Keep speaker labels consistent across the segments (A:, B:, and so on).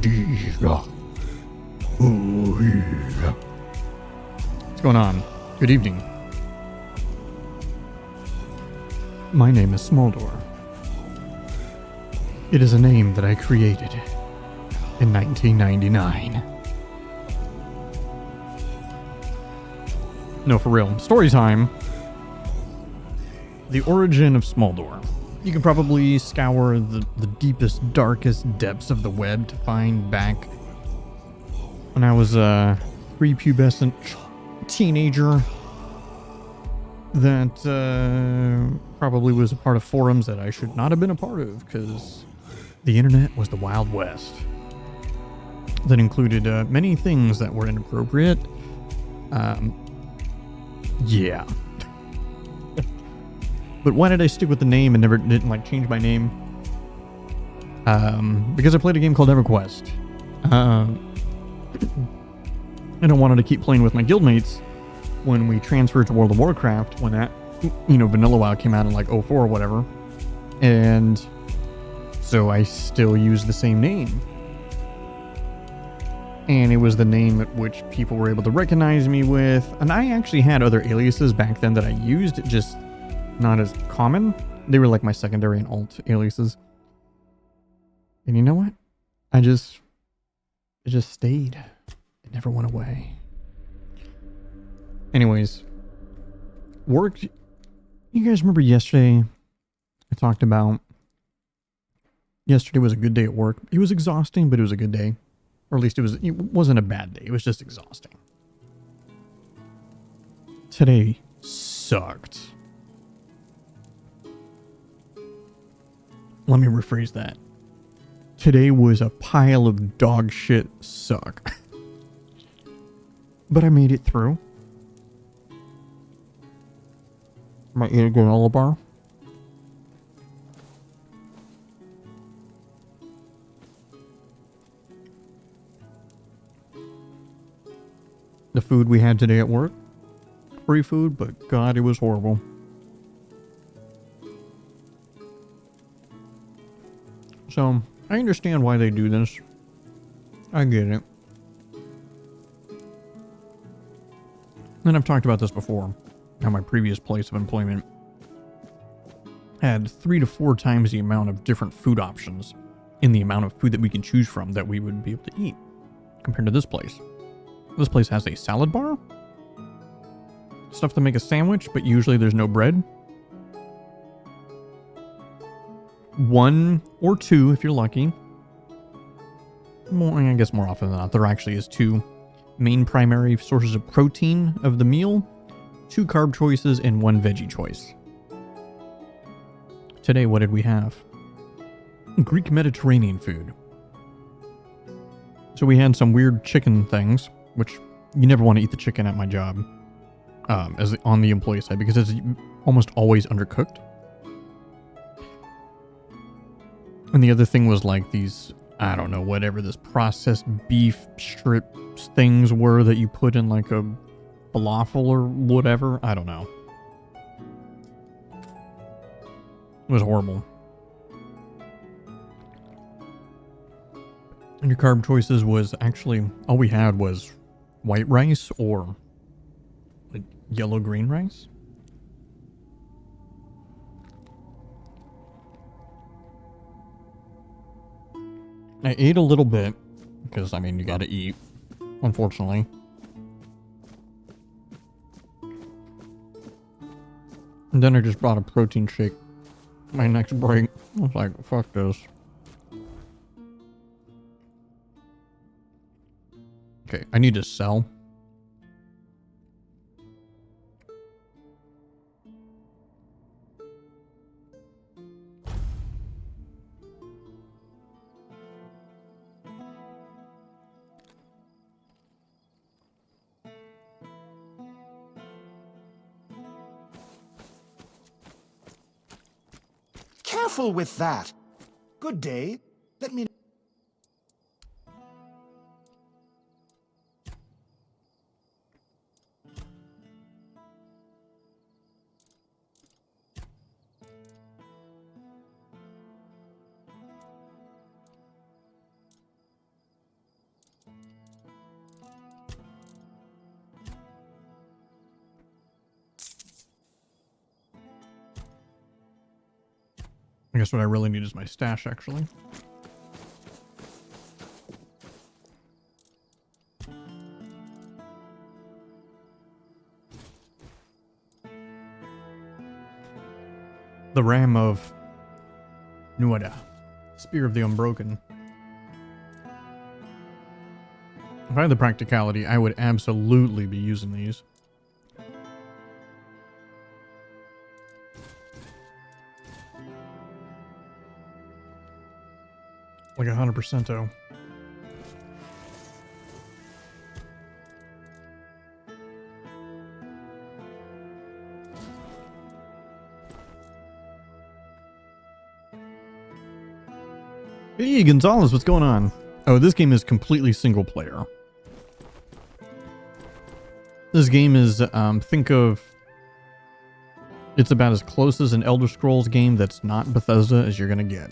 A: What's going on? Good evening. My name is Smoldor. It is a name that I created in 1999. No, for real. Story time. The origin of Smoldor. You can probably scour the deepest, darkest depths of the web to find back when I was a prepubescent teenager that probably was a part of forums that I should not have been a part of, because the internet was the Wild West. That included many things that were inappropriate. Yeah. But why did I stick with the name and didn't like change my name? Because I played a game called EverQuest. And I wanted to keep playing with my guildmates when we transferred to World of Warcraft, when that, Vanilla WoW came out in like 04 or whatever. And so I still used the same name. And it was the name at which people were able to recognize me with. And I actually had other aliases back then that I used, just not as common. They were like my secondary and alt aliases. And you know what? It just stayed. It never went away. Anyways, work. You guys remember yesterday? I talked about yesterday was a good day at work. It was exhausting, but it was a good day. Or at least it wasn't a bad day. It was just exhausting. Today sucked. Let me rephrase that. Today was a pile of dog shit suck. But I made it through. Might eat a granola bar. The food we had today at work, free food, but God, it was horrible. So, I understand why they do this. I get it. And I've talked about this before. How my previous place of employment had 3 to 4 times the amount of different food options in the amount of food that we can choose from that we would be able to eat compared to this place. This place has a salad bar, stuff to make a sandwich, but usually there's no bread. 1 or 2 if you're lucky. I guess more often than not, there actually is 2 main primary sources of protein of the meal, 2 carb choices, and 1 veggie choice. Today, what did we have? Greek Mediterranean food. So we had some weird chicken things, which you never want to eat the chicken at my job, as on the employee side, because it's almost always undercooked. And the other thing was like these, I don't know, whatever this processed beef strips things were that you put in like a falafel or whatever. I don't know. It was horrible. And your carb choices was actually, all we had was white rice or like yellow-green rice. I ate a little bit, because, I mean, you gotta eat, unfortunately. And then I just bought a protein shake my next break. I was like, fuck this. Okay, I need to sell.
B: Careful with that. Good day. Let me...
A: I guess what I really need is my stash, actually. The Ram of Nuada. Spear of the Unbroken. If I had the practicality, I would absolutely be using these. Like 100% though. Hey Gonzalez, what's going on? Oh, this game is completely single player. This game is, think of... It's about as close as an Elder Scrolls game that's not Bethesda as you're gonna get.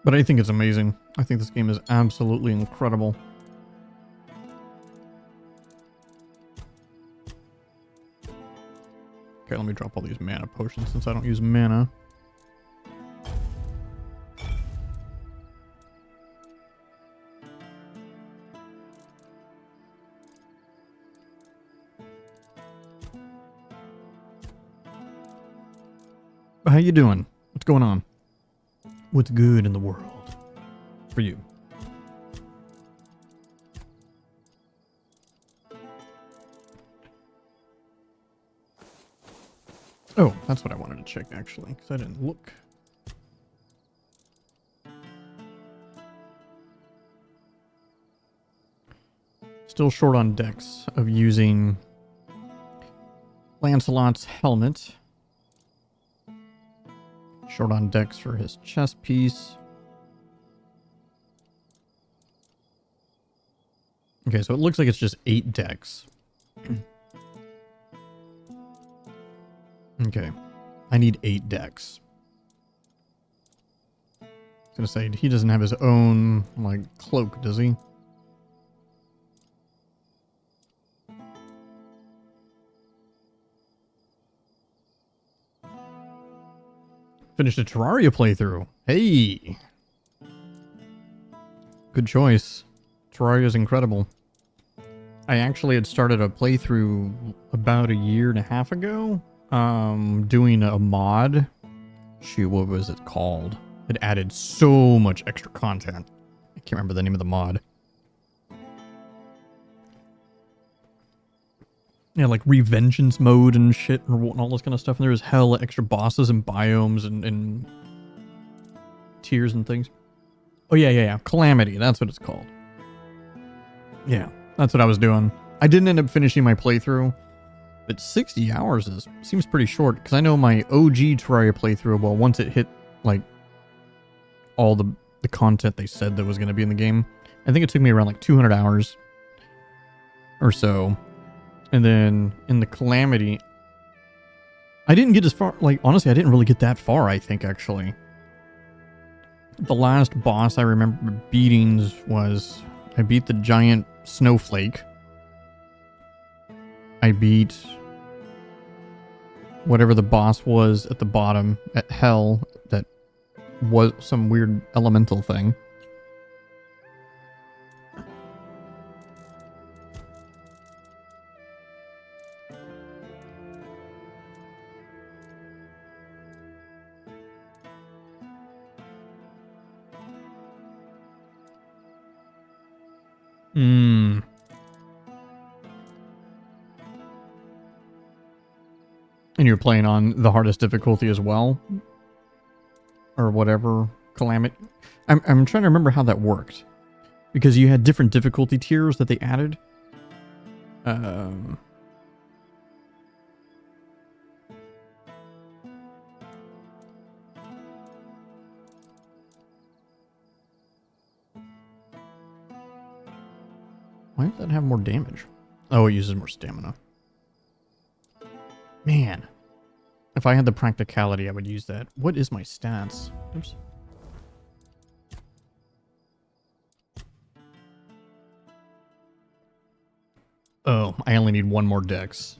A: But I think it's amazing. I think this game is absolutely incredible. Okay, let me drop all these mana potions since I don't use mana. How you doing? What's going on? What's good in the world for you? Oh, that's what I wanted to check actually, because I didn't look. Still short on decks of using Lancelot's helmet. Short on decks for his chest piece. Okay, so it looks like it's just 8 decks. Okay. I need 8 decks. I was gonna say, he doesn't have his own, like, cloak, does he? Finished a Terraria playthrough. Hey! Good choice. Terraria is incredible. I actually had started a playthrough about a year and a half ago. Doing a mod. Shoot, what was it called? It added so much extra content. I can't remember the name of the mod. Yeah, like revengeance mode and shit and all this kind of stuff. And there was hell extra bosses and biomes and tiers and things. Oh yeah. Calamity, that's what it's called. Yeah, that's what I was doing. I didn't end up finishing my playthrough, but 60 hours seems pretty short, because I know my OG Terraria playthrough, well, once it hit, like, all the content they said that was going to be in the game, I think it took me around, like, 200 hours or so. And then in the Calamity, I didn't get as far, like, honestly, I didn't really get that far, I think, actually. The last boss I remember beatings was, I beat the giant snowflake. I beat whatever the boss was at the bottom at hell that was some weird elemental thing. And you're playing on the hardest difficulty as well? Or whatever. Calamity. I'm trying to remember how that worked. Because you had different difficulty tiers that they added. Why does that have more damage? Oh, it uses more stamina. Man, if I had the practicality, I would use that. What is my stats? Oops. Oh, I only need one more dex.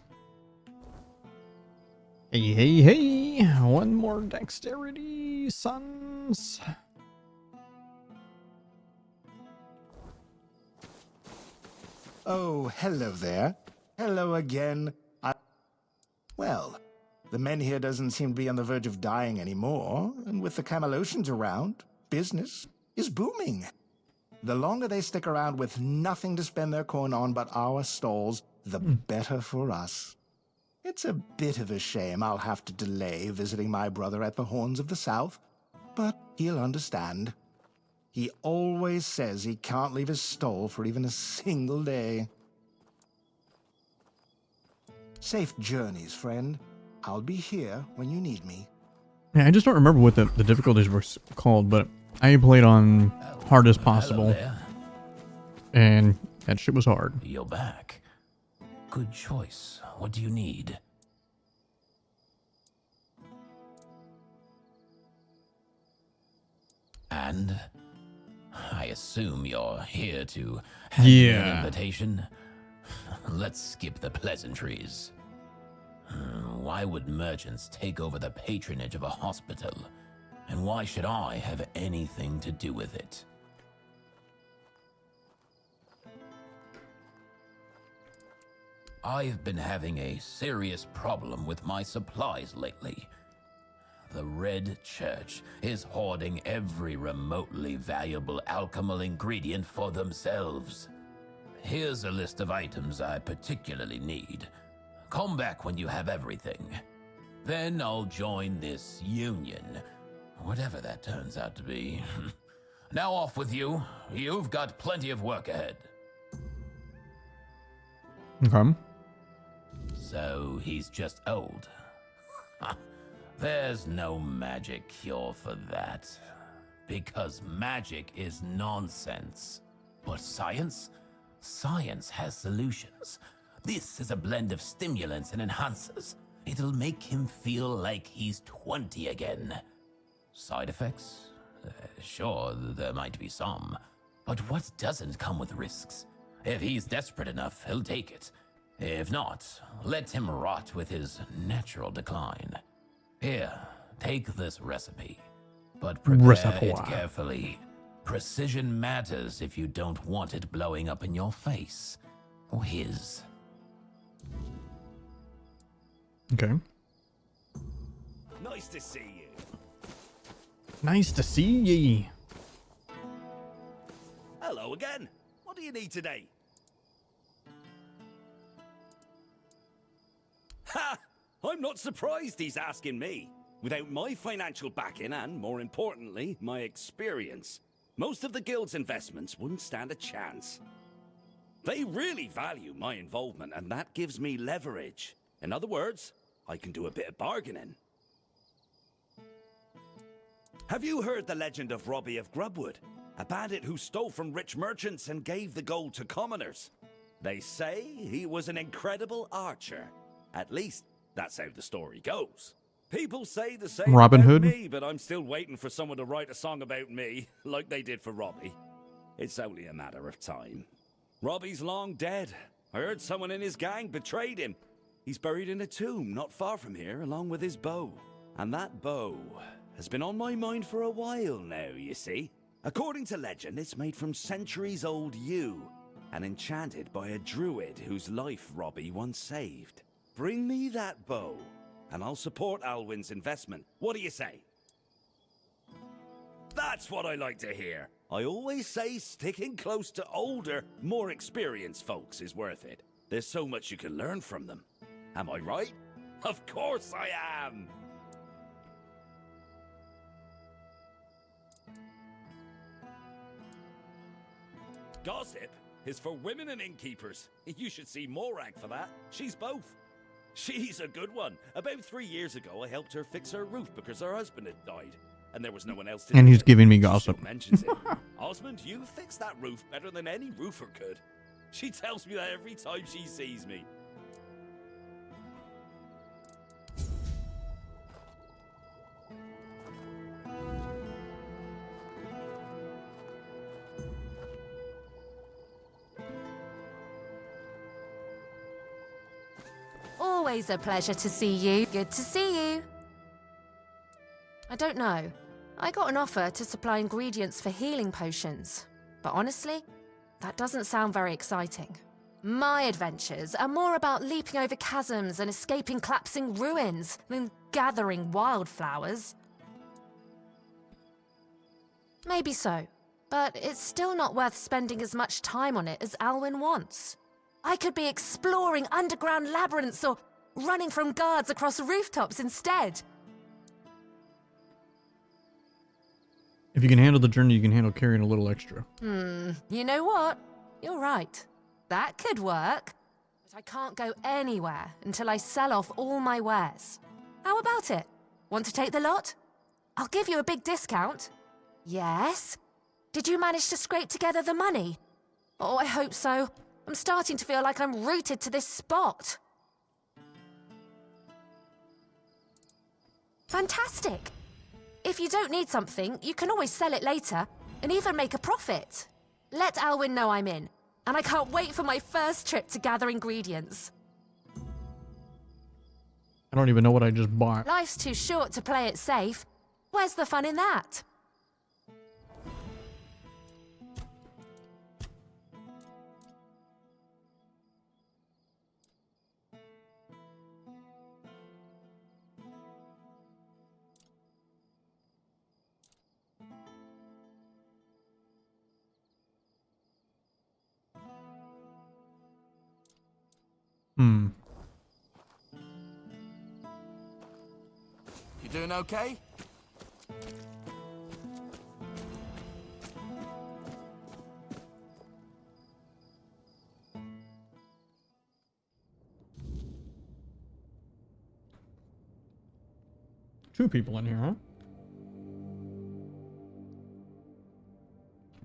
A: Hey, hey, hey! One more dexterity, sons.
B: Oh, hello there. Hello again. Well, the men here doesn't seem to be on the verge of dying anymore, and with the Camelosians around, business is booming. The longer they stick around with nothing to spend their coin on but our stalls, the better for us. It's a bit of a shame I'll have to delay visiting my brother at the Horns of the South, but he'll understand. He always says he can't leave his stall for even a single day. Safe journeys, friend. I'll be here when you need me.
A: Yeah, I just don't remember what the difficulties were called, but I played on hardest possible. And that shit was hard.
C: You're back. Good choice. What do you need? And I assume you're here to hand me an invitation? Let's skip the pleasantries. Why would merchants take over the patronage of a hospital? And why should I have anything to do with it? I've been having a serious problem with my supplies lately. The Red Church is hoarding every remotely valuable alchemical ingredient for themselves. Here's a list of items I particularly need. Come back when you have everything. Then I'll join this union, whatever that turns out to be. Now off with you. You've got plenty of work ahead.
A: Okay.
C: So he's just old. There's no magic cure for that. Because magic is nonsense. But science? Science has solutions. This is a blend of stimulants and enhancers. It'll make him feel like he's 20 again. Side effects? Sure, there might be some. But what doesn't come with risks? If he's desperate enough, he'll take it. If not, let him rot with his natural decline. Here, take this recipe. But prepare it carefully. Precision matters if you don't want it blowing up in your face. Or his.
A: Okay.
D: Nice to see you.
A: Nice to see ye.
D: Hello again. What do you need today? Ha! I'm not surprised he's asking me. Without my financial backing and, more importantly, my experience, most of the guild's investments wouldn't stand a chance. They really value my involvement, and that gives me leverage. In other words, I can do a bit of bargaining. Have you heard the legend of Robbie of Grubwood? A bandit who stole from rich merchants and gave the gold to commoners. They say he was an incredible archer. At least, that's how the story goes. People say the same
A: Robin
D: about
A: Hood?
D: me, but I'm still waiting for someone to write a song about me, like they did for Robbie. It's only a matter of time. Robbie's long dead. I heard someone in his gang betrayed him. He's buried in a tomb not far from here, along with his bow. And that bow has been on my mind for a while now, you see. According to legend, it's made from centuries-old yew, and enchanted by a druid whose life Robbie once saved. Bring me that bow, and I'll support Alwyn's investment. What do you say? That's what I like to hear. I always say sticking close to older, more experienced folks is worth it. There's so much you can learn from them. Am I right? Of course I am! Gossip is for women and innkeepers. You should see Morag for that. She's both. She's a good one. About 3 years ago, I helped her fix her roof because her husband had died. And there was no one else to
A: And
D: do
A: he's
D: it.
A: giving me
D: She
A: gossip.
D: still mentions it. Osmond, you fixed that roof better than any roofer could. She tells me that every time she sees me.
E: Always a pleasure to see you. Good to see you. I don't know. I got an offer to supply ingredients for healing potions. But honestly, that doesn't sound very exciting. My adventures are more about leaping over chasms and escaping collapsing ruins than gathering wildflowers. Maybe so, but it's still not worth spending as much time on it as Alwyn wants. I could be exploring underground labyrinths or running from guards across rooftops instead.
A: If you can handle the journey, you can handle carrying a little extra.
E: You know what? You're right. That could work. But I can't go anywhere until I sell off all my wares. How about it? Want to take the lot? I'll give you a big discount. Yes? Did you manage to scrape together the money? Oh, I hope so. I'm starting to feel like I'm rooted to this spot. Fantastic! If you don't need something, you can always sell it later, and even make a profit. Let Alwyn know I'm in, and I can't wait for my first trip to gather ingredients.
A: I don't even know what I just bought.
E: Life's too short to play it safe. Where's the fun in that?
B: You doing okay?
A: Two people in here, huh? I'm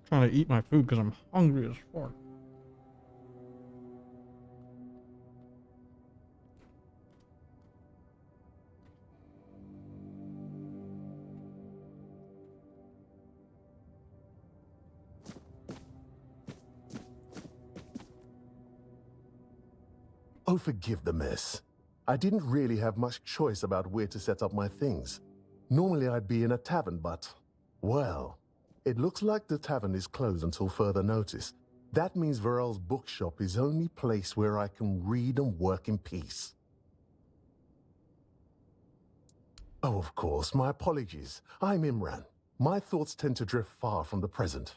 A: trying to eat my food because I'm hungry as fuck.
F: Oh, forgive the mess. I didn't really have much choice about where to set up my things. Normally I'd be in a tavern, but, well, it looks like the tavern is closed until further notice. That means Varel's bookshop is the only place where I can read and work in peace. Oh, of course, my apologies. I'm Imran. My thoughts tend to drift far from the present.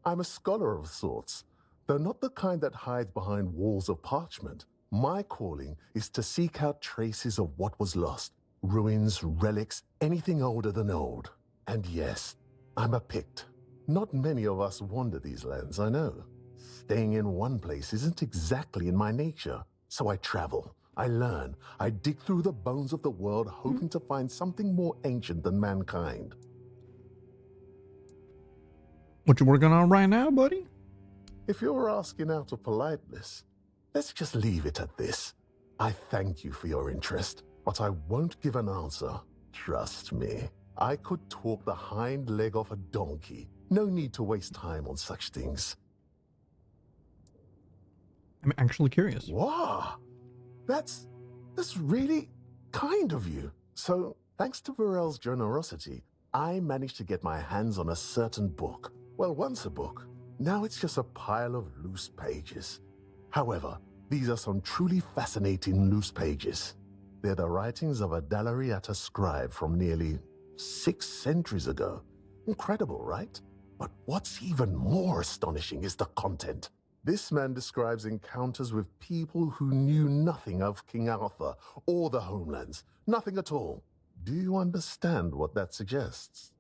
F: I'm a scholar of sorts, though not the kind that hides behind walls of parchment. My calling is to seek out traces of what was lost. Ruins, relics, anything older than old. And yes, I'm a Pict. Not many of us wander these lands, I know. Staying in one place isn't exactly in my nature. So I travel, I learn, I dig through the bones of the world hoping to find something more ancient than mankind.
A: What you working on right now, buddy?
F: If you're asking out of politeness, let's just leave it at this. I thank you for your interest, but I won't give an answer. Trust me, I could talk the hind leg off a donkey. No need to waste time on such things.
A: I'm actually curious.
F: Wow, that's really kind of you. So, thanks to Varel's generosity, I managed to get my hands on a certain book. Well, once a book. Now it's just a pile of loose pages. However, these are some truly fascinating loose pages. They're the writings of a Dalariata scribe from nearly 6 centuries ago. Incredible, right? But what's even more astonishing is the content. This man describes encounters with people who knew nothing of King Arthur or the homelands. Nothing at all. Do you understand what that suggests?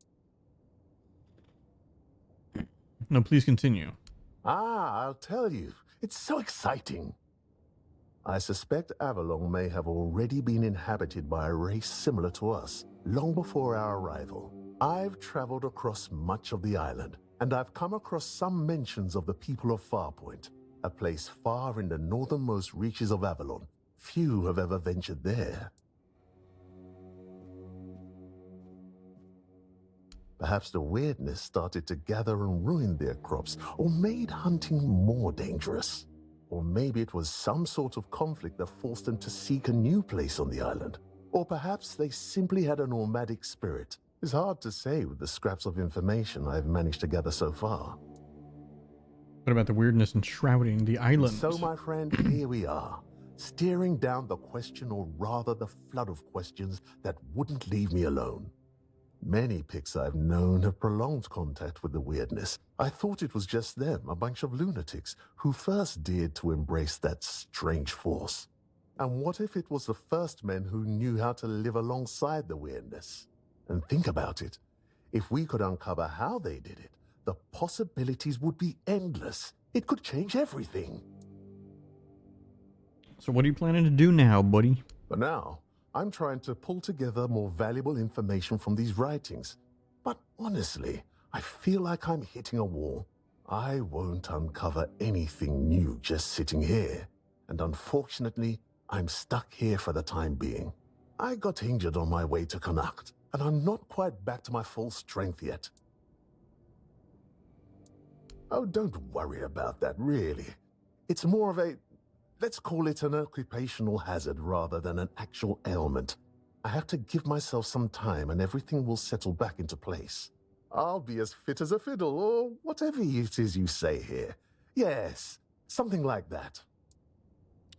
A: No, please continue.
F: I'll tell you. It's so exciting. I suspect Avalon may have already been inhabited by a race similar to us, long before our arrival. I've traveled across much of the island, and I've come across some mentions of the people of Farpoint, a place far in the northernmost reaches of Avalon. Few have ever ventured there. Perhaps the weirdness started to gather and ruin their crops, or made hunting more dangerous. Or maybe it was some sort of conflict that forced them to seek a new place on the island. Or perhaps they simply had a nomadic spirit. It's hard to say with the scraps of information I've managed to gather so far.
A: What about the weirdness enshrouding the island?
F: So, my friend, here we are, staring down the question, or rather the flood of questions that wouldn't leave me alone. Many Picts I've known have prolonged contact with the weirdness. I thought it was just them, a bunch of lunatics, who first dared to embrace that strange force. And what if it was the first men who knew how to live alongside the weirdness? And think about it. If we could uncover how they did it, the possibilities would be endless. It could change everything.
A: So what are you planning to do now, buddy?
F: For now, I'm trying to pull together more valuable information from these writings. But honestly, I feel like I'm hitting a wall. I won't uncover anything new just sitting here. And unfortunately, I'm stuck here for the time being. I got injured on my way to Connacht, and I'm not quite back to my full strength yet. Oh, don't worry about that, really. It's more of a, let's call it an occupational hazard rather than an actual ailment. I have to give myself some time and everything will settle back into place. I'll be as fit as a fiddle, or whatever it is you say here. Yes, something like that.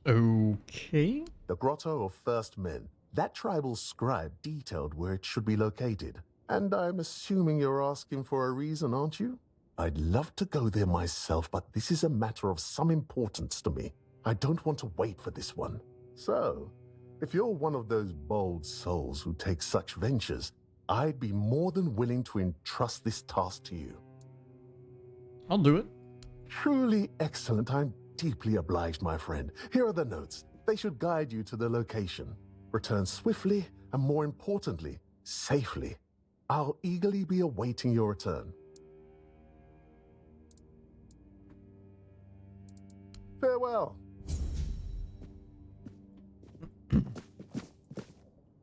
A: Okay.
F: The Grotto of First Men. That tribal scribe detailed where it should be located. And I'm assuming you're asking for a reason, aren't you? I'd love to go there myself, but this is a matter of some importance to me. I don't want to wait for this one. So, if you're one of those bold souls who take such ventures, I'd be more than willing to entrust this task to you.
A: I'll do it.
F: Truly excellent. I'm deeply obliged, my friend. Here are the notes. They should guide you to the location. Return swiftly, and more importantly, safely. I'll eagerly be awaiting your return. Farewell.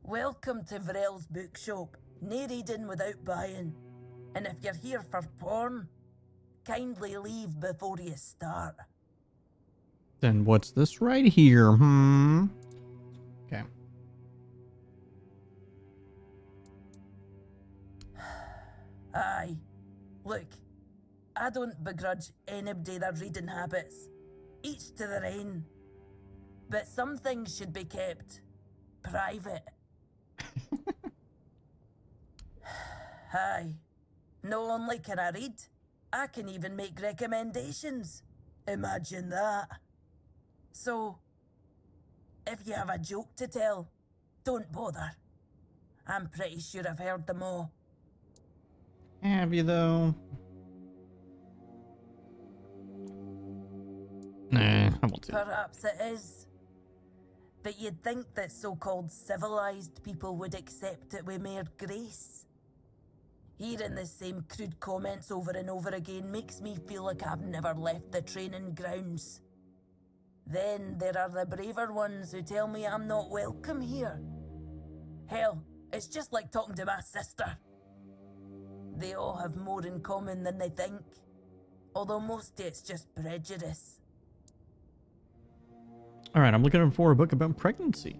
G: Welcome to Varel's bookshop. No reading without buying. And if you're here for porn, kindly leave before you start.
A: Then what's this right here? Okay.
G: Aye. Look, I don't begrudge anybody their reading habits. Each to their own. But some things should be kept private. Aye. Not only can I read, I can even make recommendations. Imagine that. So, if you have a joke to tell, don't bother. I'm pretty sure I've heard them all.
A: Have you, though? Nah, I won't do it.
G: Perhaps it is. But you'd think that so-called civilized people would accept it with mere grace. Hearing the same crude comments over and over again makes me feel like I've never left the training grounds. Then there are the braver ones who tell me I'm not welcome here. Hell, it's just like talking to my sister. They all have more in common than they think, although mostly it's just prejudice.
A: All right, I'm looking for a book about pregnancy.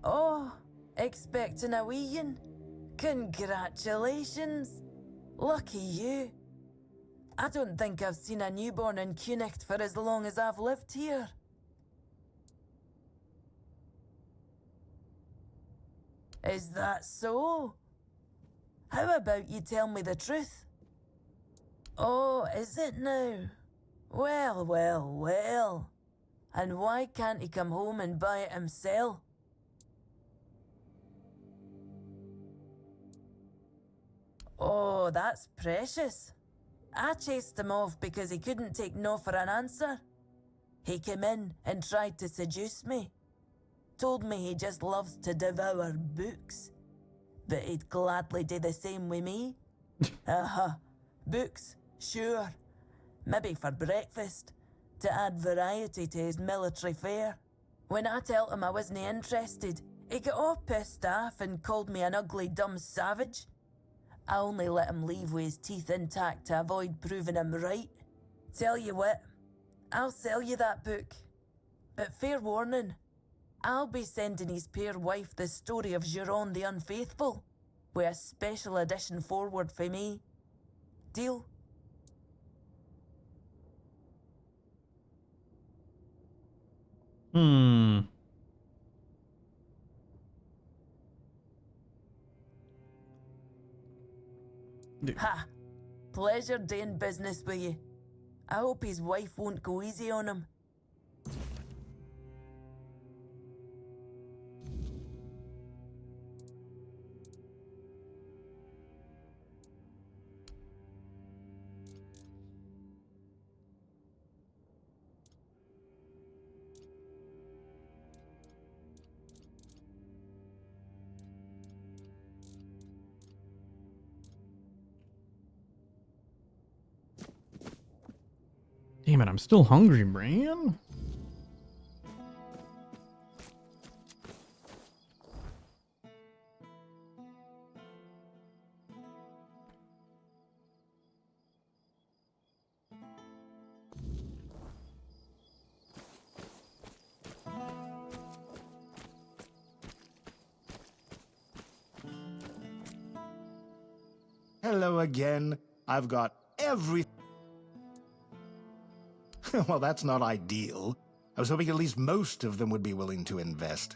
G: Oh, expecting a weeing? Congratulations. Lucky you. I don't think I've seen a newborn in Cunicht for as long as I've lived here. Is that so? How about you tell me the truth? Oh, is it now? Well, well, well. And why can't he come home and buy it himself? Oh, that's precious. I chased him off because he couldn't take no for an answer. He came in and tried to seduce me. Told me he just loves to devour books. But he'd gladly do the same with me. Books, sure. Maybe for breakfast, to add variety to his military fare. When I told him I wasn't interested, he got all pissed off and called me an ugly dumb savage. I only let him leave with his teeth intact to avoid proving him right. Tell you what, I'll sell you that book. But fair warning, I'll be sending his peer wife the story of Giron the Unfaithful, with a special edition forward for me. Deal?
A: Hmm.
G: Ha! Pleasure doing business with you. I hope his wife won't go easy on him.
A: Damn it, I'm still hungry, Brian.
B: Hello again. I've got every... Well, that's not ideal. I was hoping at least most of them would be willing to invest.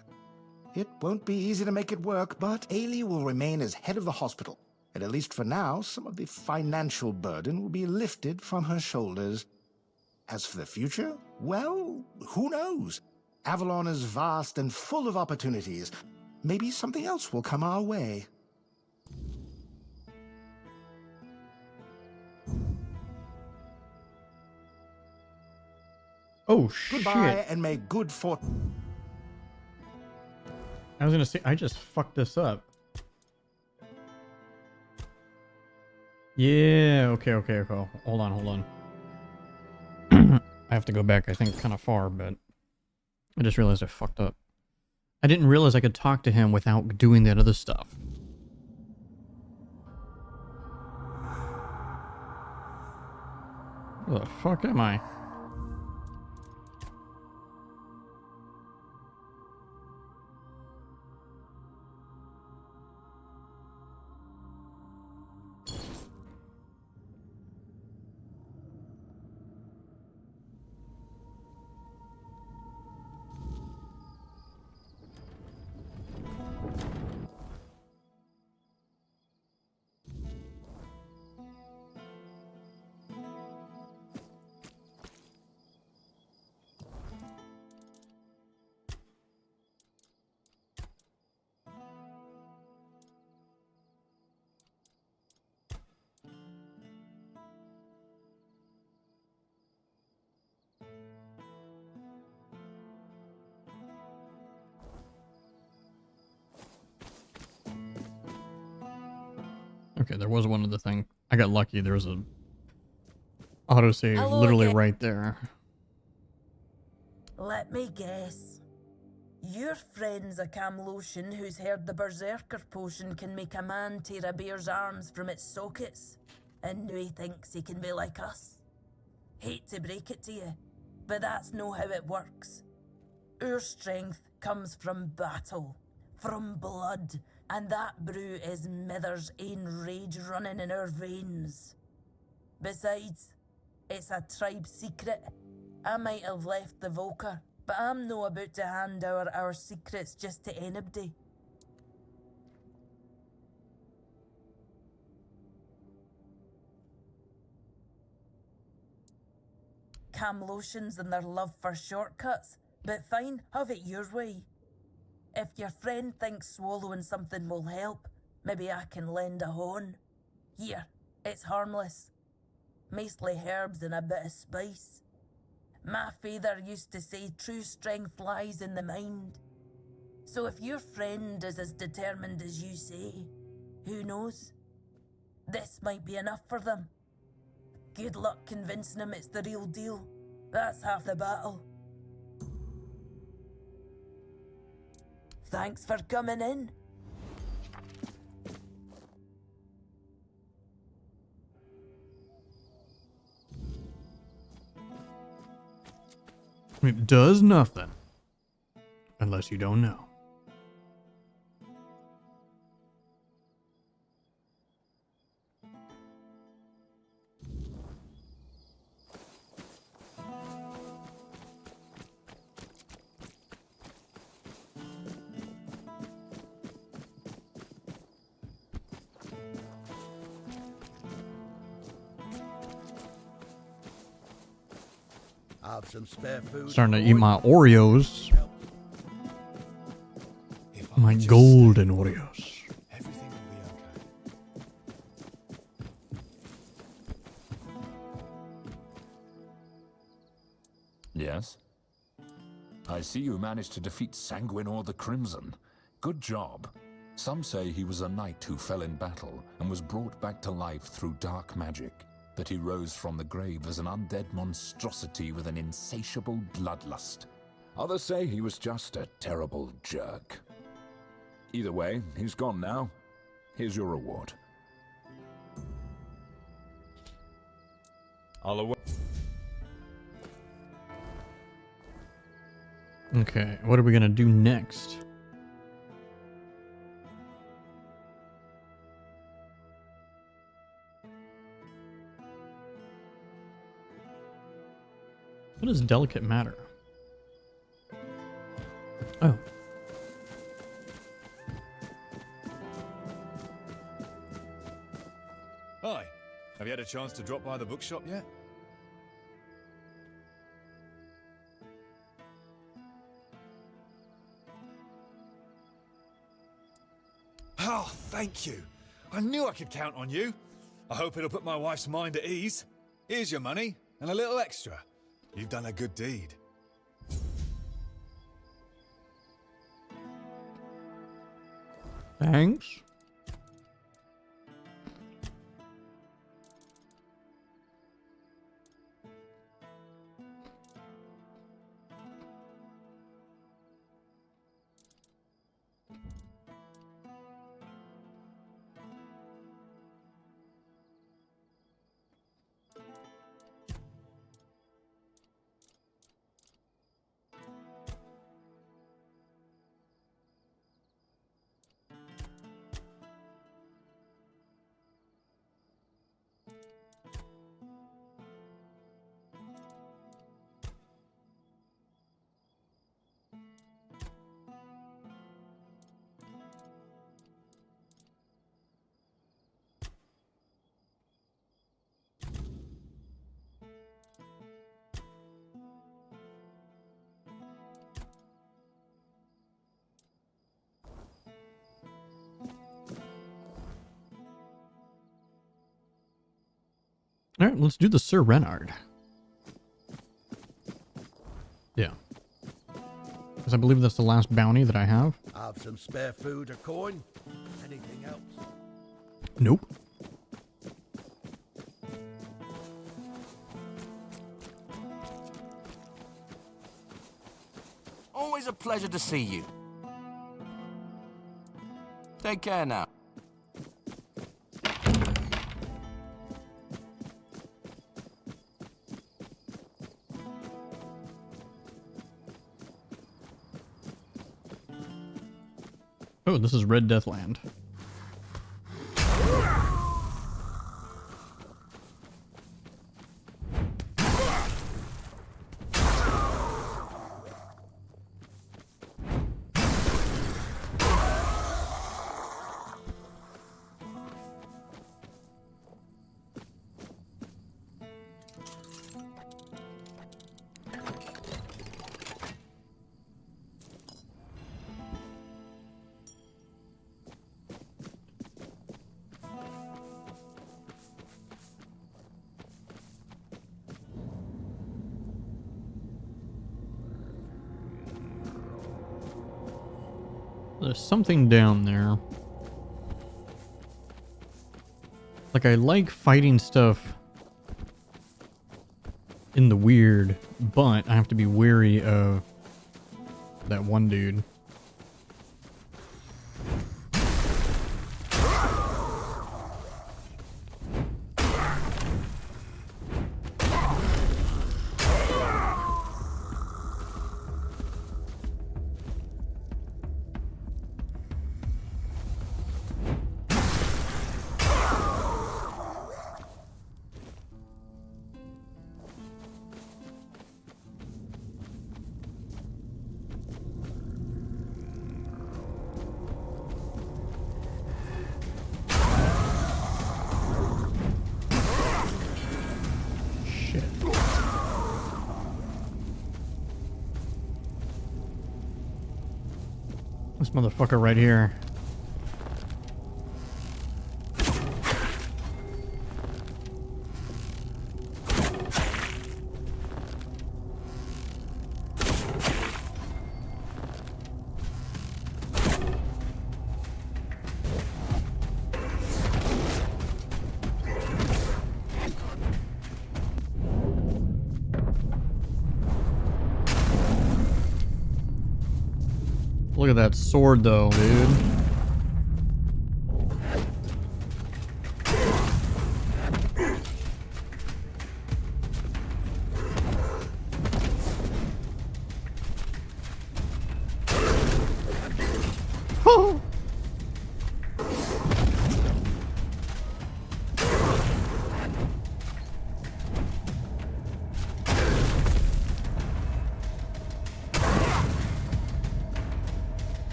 B: It won't be easy to make it work, but Ailey will remain as head of the hospital. And at least for now, some of the financial burden will be lifted from her shoulders. As for the future, well, who knows? Avalon is vast and full of opportunities. Maybe something else will come our way.
A: Oh,
B: Goodbye,
A: shit.
B: and may good fortune...
A: I was gonna say, I just fucked this up. Yeah, okay. Hold on. I have to go back, I think, kind of far, but I just realized I fucked up. I didn't realize I could talk to him without doing that other stuff. Where the fuck am I? Okay, there was one other thing. I got lucky. There was a autosave
G: Hello
A: literally
G: again.
A: right there.
G: Let me guess. Your friend's a Camlotion who's heard the Berserker potion can make a man tear a bear's arms from its sockets, and now he thinks he can be like us. Hate to break it to you, but that's no how it works. Our strength comes from battle, from blood, and that brew is Mither's ain rage running in our veins. Besides, it's a tribe secret. I might have left the Volker, but I'm no about to hand over our secrets just to anybody. Camlotions and their love for shortcuts, but fine, have it your way. If your friend thinks swallowing something will help, maybe I can lend a horn. Here, it's harmless. Mostly herbs and a bit of spice. My father used to say true strength lies in the mind. So if your friend is as determined as you say, who knows? This might be enough for them. Good luck convincing them it's the real deal. That's half the battle. Thanks for coming in.
A: It does nothing. Unless you don't know.
H: Have some spare food.
A: Starting to eat my Oreos. My golden Oreos.
I: Everything will be okay.
J: Yes? I see you managed to defeat Sanguinor the Crimson. Good job. Some say he was a knight who fell in battle and was brought back to life through dark magic. That he rose from the grave as an undead monstrosity with an insatiable bloodlust. Others say he was just a terrible jerk. Either way, he's gone now. Here's your reward.
I: I'll away.
A: Okay, what are we gonna do next? What does delicate matter? Oh.
I: Hi. Have you had a chance to drop by the bookshop yet? Oh, thank you. I knew I could count on you. I hope it'll put my wife's mind at ease. Here's your money and a little extra. You've done a good deed.
A: Thanks. All right, let's do the Sir Renard. Yeah. Because I believe that's the last bounty that I have.
H: Have some spare food or coin. Anything else?
A: Nope.
K: Always a pleasure to see you. Take care now.
A: Oh, this is Red Death Land. There's something down there. Like, I like fighting stuff in the weird, but I have to be wary of that one dude. motherfucker right here. Look at that sword though, dude.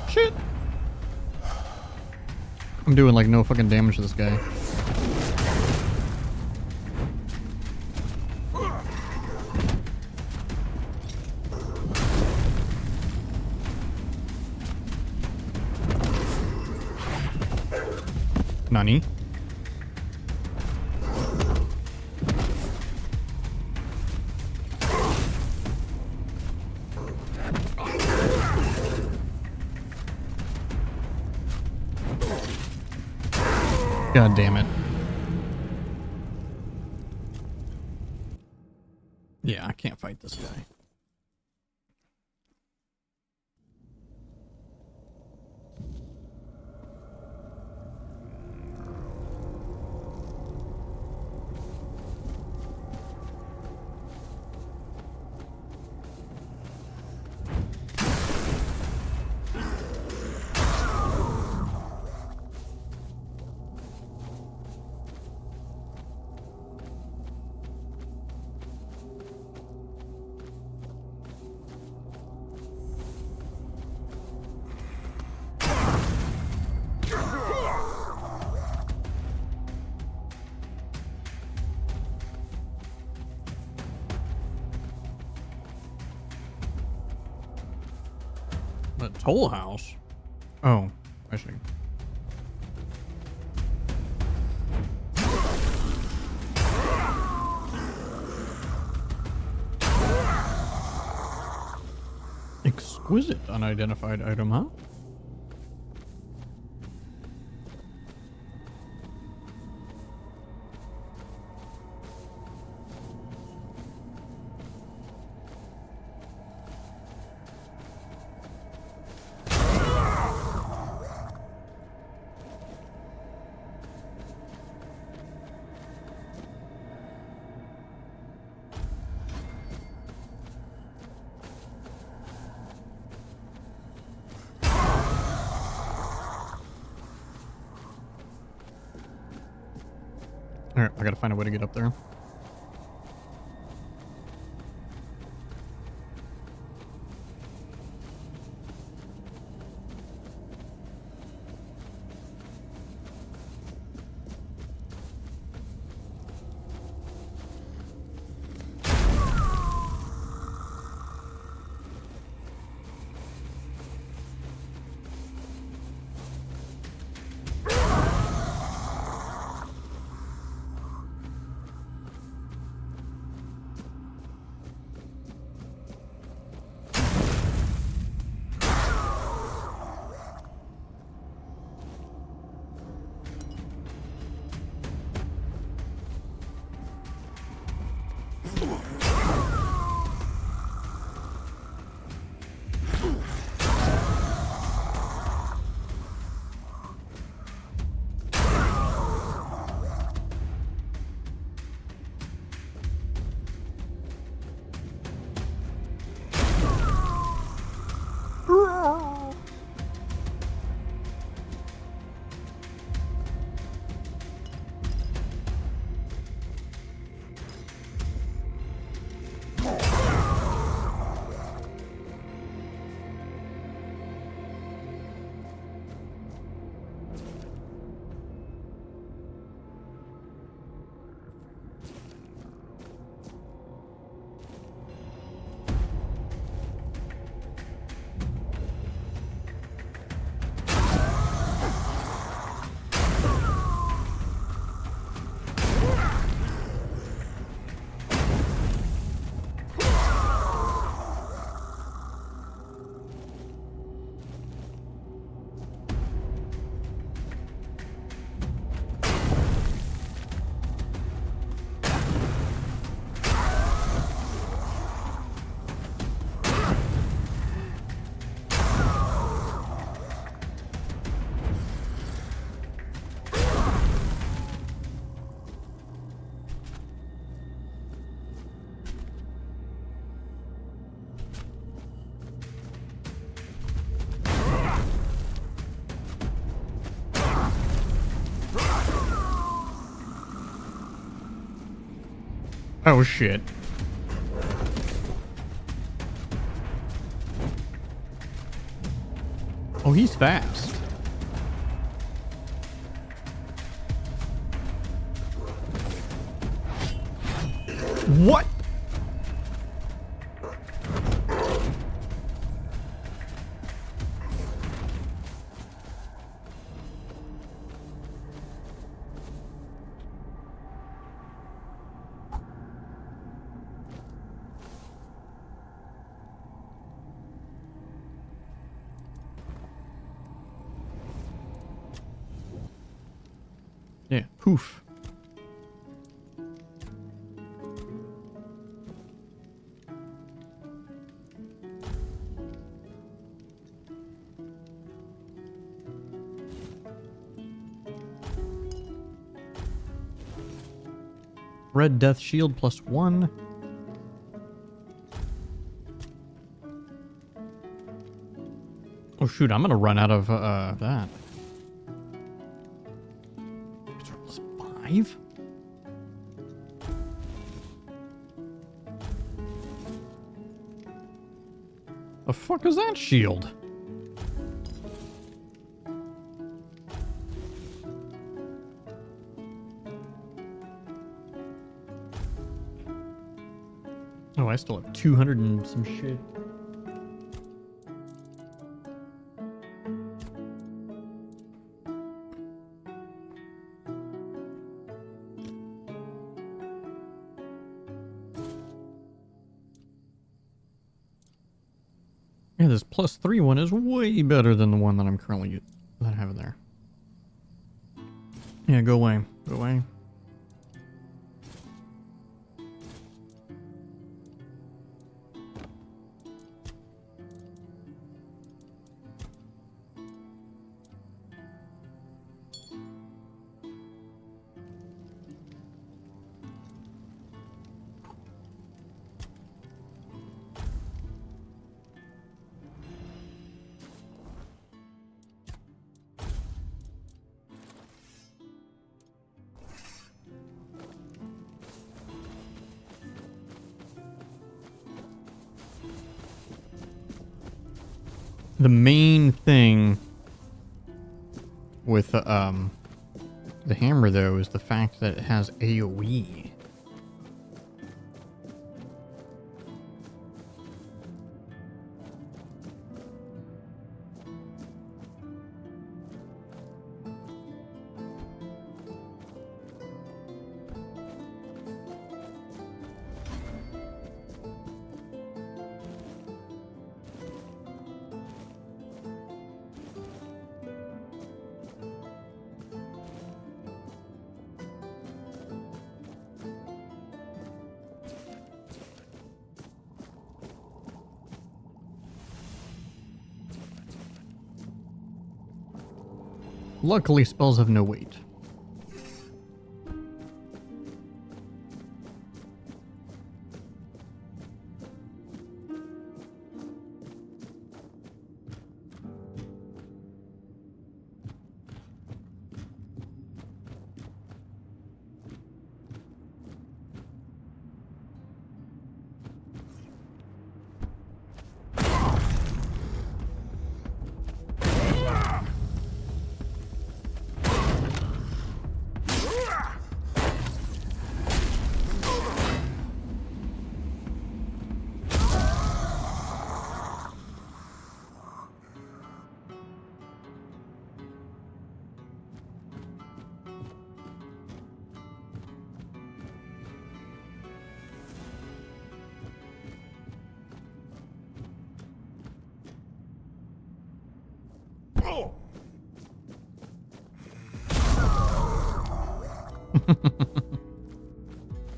A: Shit. I'm doing like no fucking damage to this guy. Nani? God damn it. Yeah, I can't fight this guy. The toll house? Oh, I see. Exquisite unidentified item, huh? Alright, I gotta find a way to get up there. Oh shit. Oh, he's fast. What? Yeah, poof. Red Death Shield +1. Oh shoot, I'm gonna run out of that. +5? The fuck is that shield? Oh, I still have 200 and some shit. Yeah, this +3 one is way better than the one that I'm currently that I have there. Yeah, go away. Go away. The main thing with the hammer, though, is the fact that it has AoE. Luckily, spells have no weight.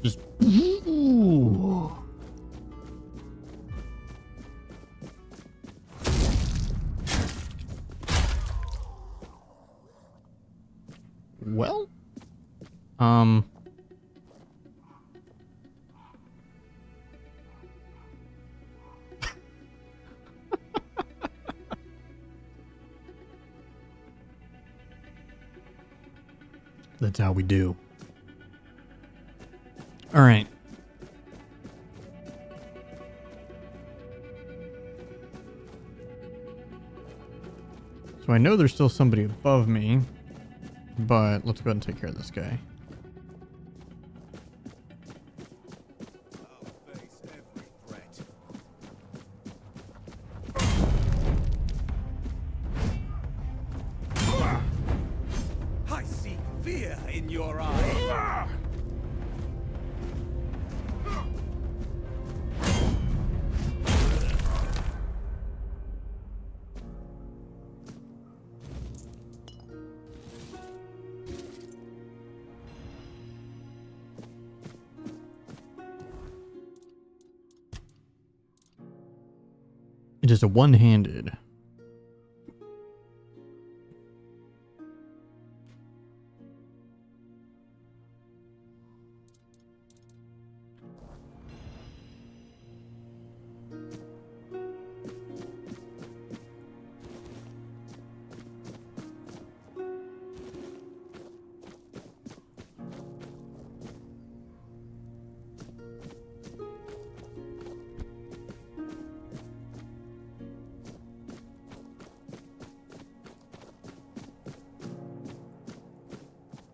A: Just. Ooh. Well, that's how we do. All right. So I know there's still somebody above me, but let's go ahead and take care of this guy.
D: I see fear in your eyes.
A: It is a one-handed.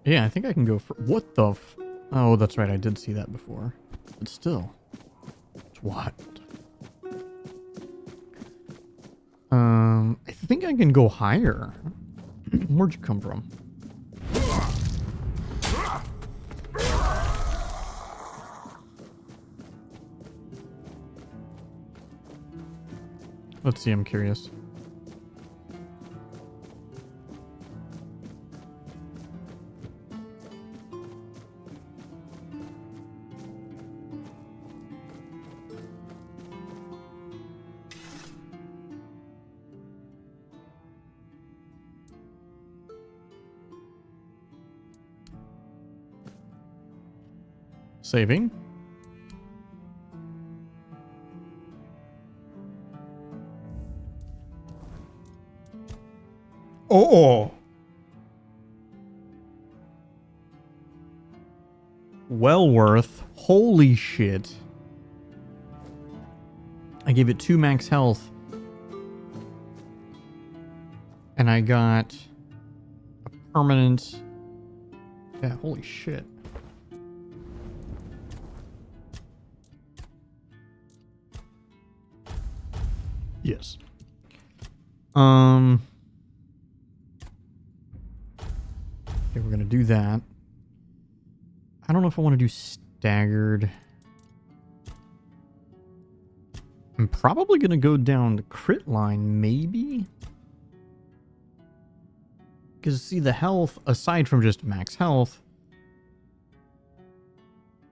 A: Yeah, I think I can go for... What the f... Oh, that's right. I did see that before. But still. It's wild. I think I can go higher. Where'd you come from? Let's see, I'm curious. Saving. Oh. Well worth. Holy shit. I gave it 2 max health. And I got a permanent... Yeah, holy shit. Yes. Okay, we're gonna do that. I don't know if I want to do staggered. I'm probably gonna go down the crit line, maybe? Because see, the health, aside from just max health,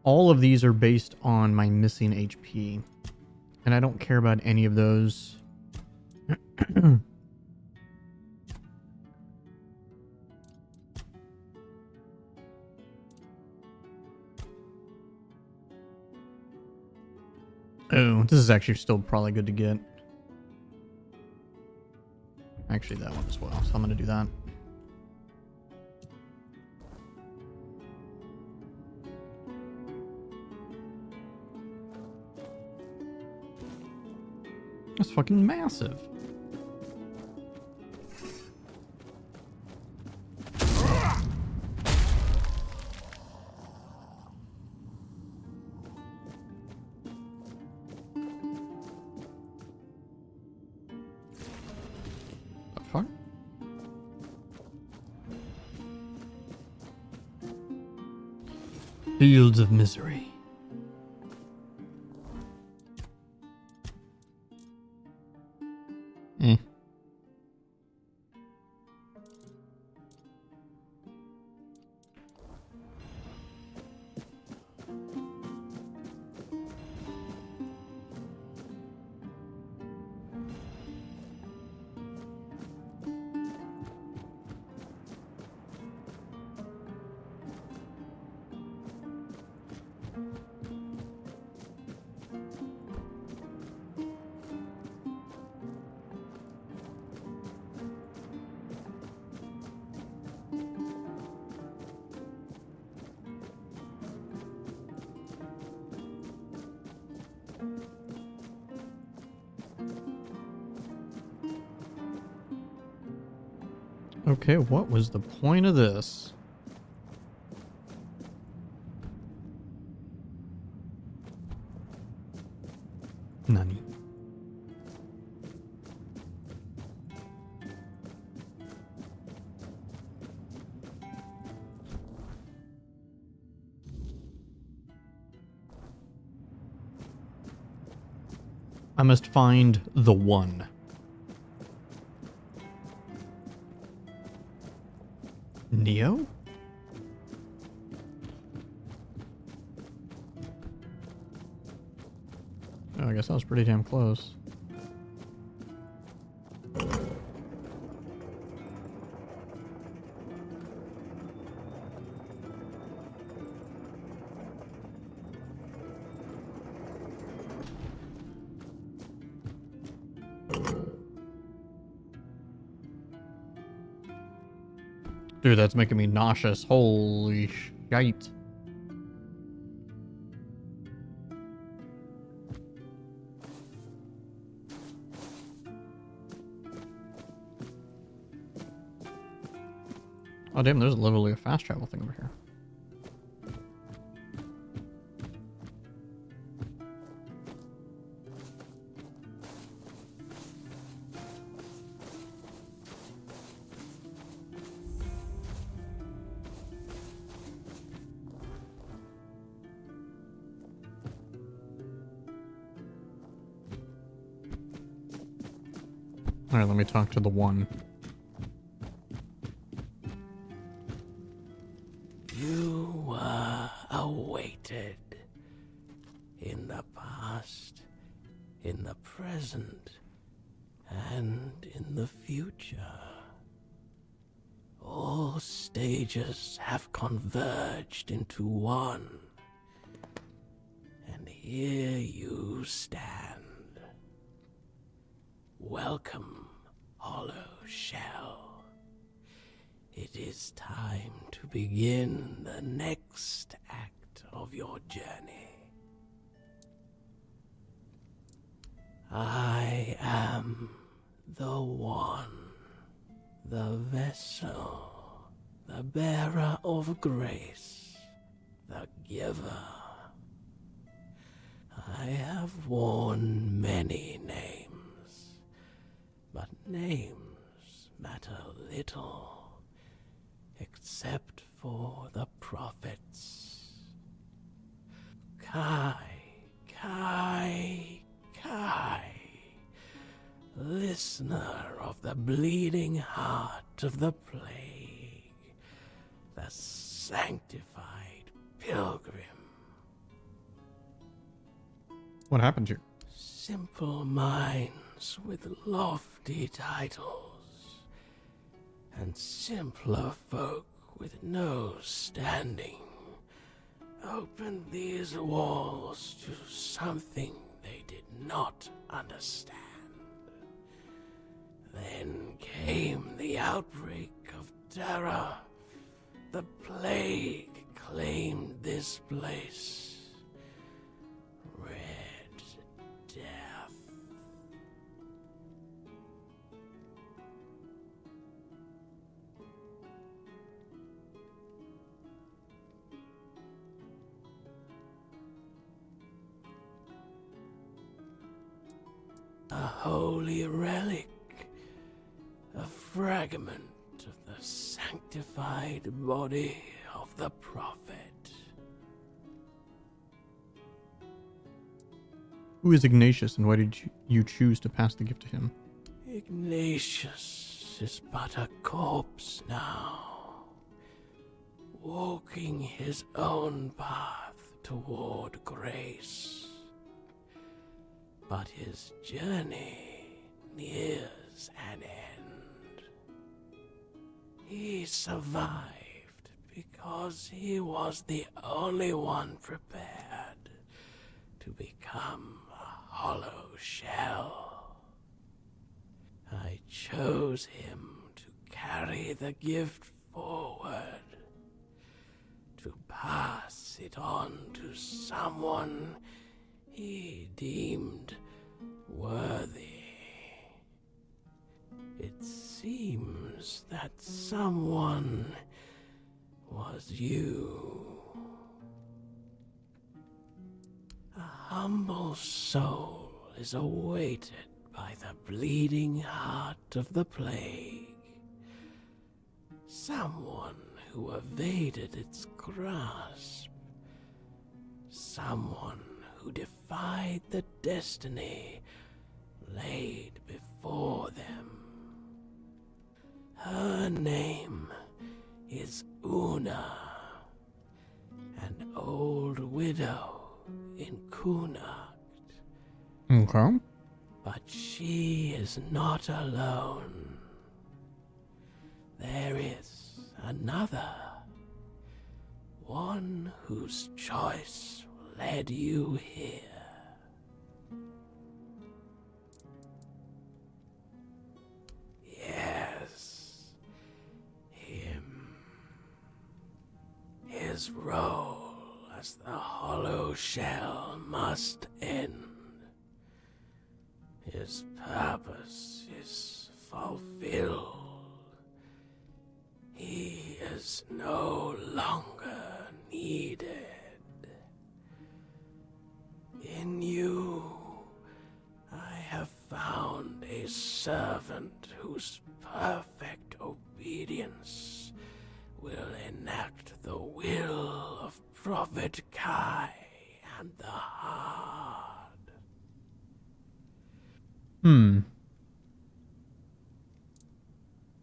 A: all of these are based on my missing HP. And I don't care about any of those. Oh, this is actually still probably good to get. Actually, that one as well. So I'm going to do that. That's fucking massive. The fuck? Fields of misery. Eh. Okay, what was the point of this? Nani? I must find the one. Neo? Oh, I guess that was pretty damn close. Dude, that's making me nauseous. Holy shite. Oh damn, there's literally a fast travel thing over here. Alright, let me talk to the one.
L: You were awaited. In the past, in the present, and in the future. All stages have converged into one. And here you stand. Welcome, Hollow Shell. It is time to begin the next act of your journey. I am the one, the vessel, the bearer of grace, the giver. I have worn many names, but names matter little, except for the prophets. Kai, Kai, Kai, listener of the bleeding heart of the plague, the sanctified pilgrim.
A: What happened here?
L: Simple minds with lofty titles, and simpler folk with no standing opened these walls to something they did not understand. Then came the outbreak of terror. The plague claimed this place. Red Death. A holy relic, a fragment of the sanctified body of the prophet.
A: Who is Ignatius and why did you choose to pass the gift to him?
L: Ignatius is but a corpse now, walking his own path toward grace. But his journey nears an end. He survived because he was the only one prepared to become a hollow shell. I chose him to carry the gift forward, to pass it on to someone he deemed worthy. It seems that that someone was you. A humble soul is awaited by the bleeding heart of the plague. Someone who evaded its grasp. Someone who defied the destiny laid before them. Her name is Una, an old widow in Kunakt.
A: Okay.
L: But she is not alone. There is another, one whose choice led you here. Yes, him. His role as the hollow shell must end. His purpose is fulfilled. He is no longer needed. In you, I have found a servant whose perfect obedience will enact the will of Prophet Kai and the Hard.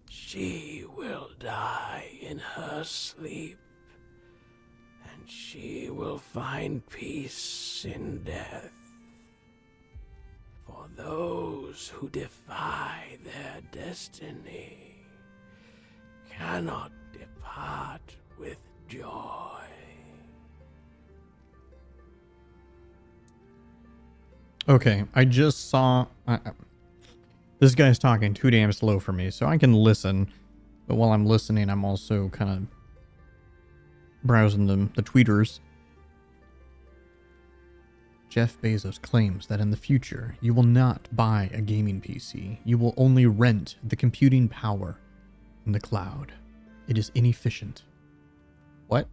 L: She will die in her sleep, and she will find peace in death. For those who defy their destiny cannot depart with joy.
A: Okay, I just saw... this guy's talking too damn slow for me, so I can listen. But while I'm listening, I'm also kind of browsing the tweeters. Jeff Bezos claims that in the future, you will not buy a gaming PC. You will only rent the computing power in the cloud. It is inefficient. What?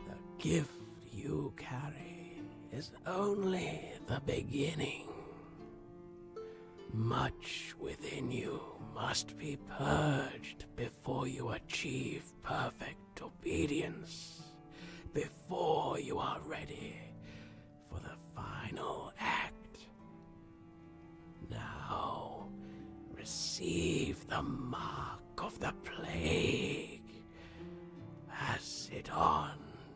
L: The gift you carry is only the beginning. Much within you must be purged before you achieve perfect obedience, before you are ready for the final act. Now, receive the mark of the plague. Pass it on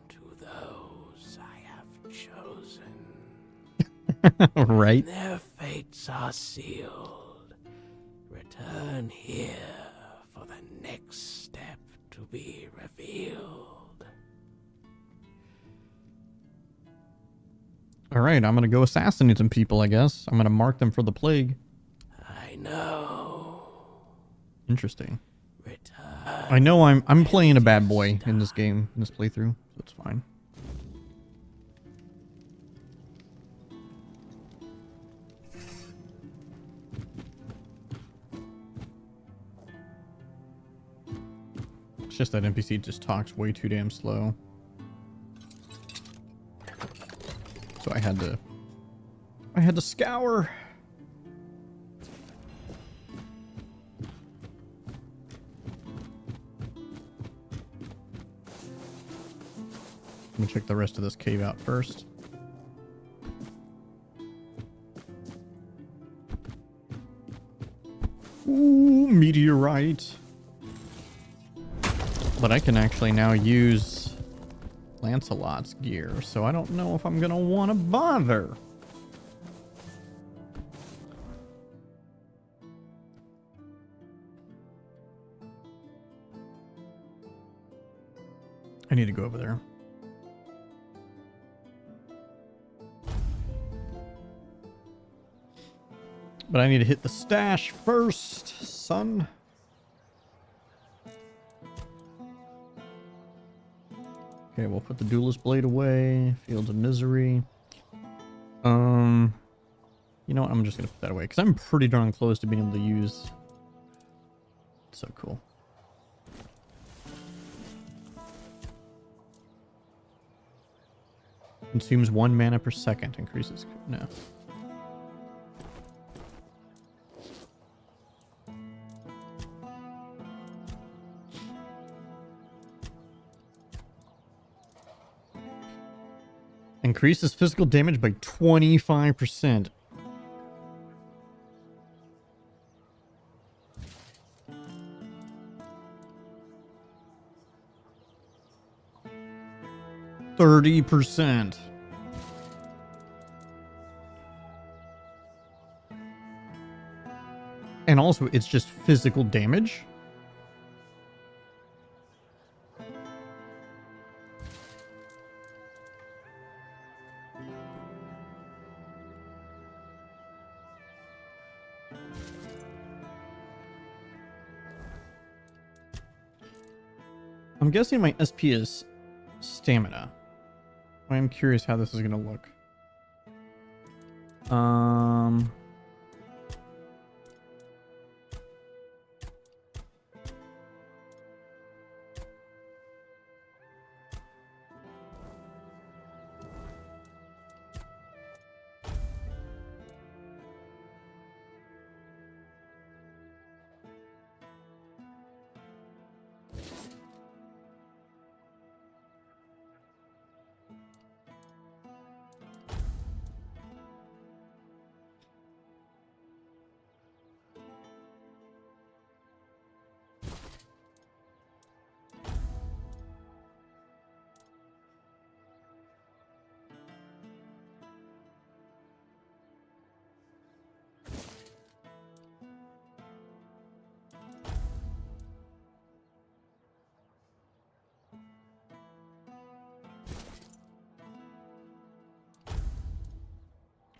L: to those I have chosen.
A: Right.
L: When their fates are sealed, return here for the next step to be revealed.
A: Alright, I'm gonna go assassinate some people, I guess. I'm gonna mark them for the plague.
L: I know.
A: Interesting.
L: Return.
A: I know I'm playing a bad boy in this game, in this playthrough, so it's fine. It's just that NPC just talks way too damn slow. So I had to scour. Let me check the rest of this cave out first. Ooh, meteorite. But I can actually now use Lancelot's gear, so I don't know if I'm gonna want to bother. I need to go over there. But I need to hit the stash first, son. Okay, we'll put the duelist blade away. Fields of Misery. You know what? I'm just gonna put that away because I'm pretty darn close to being able to use. So cool. Consumes 1 mana per second. Increases. No. Increases physical damage by 25%. %. And also, it's just physical damage. I'm guessing my SP is stamina. I'm curious how this is going to look.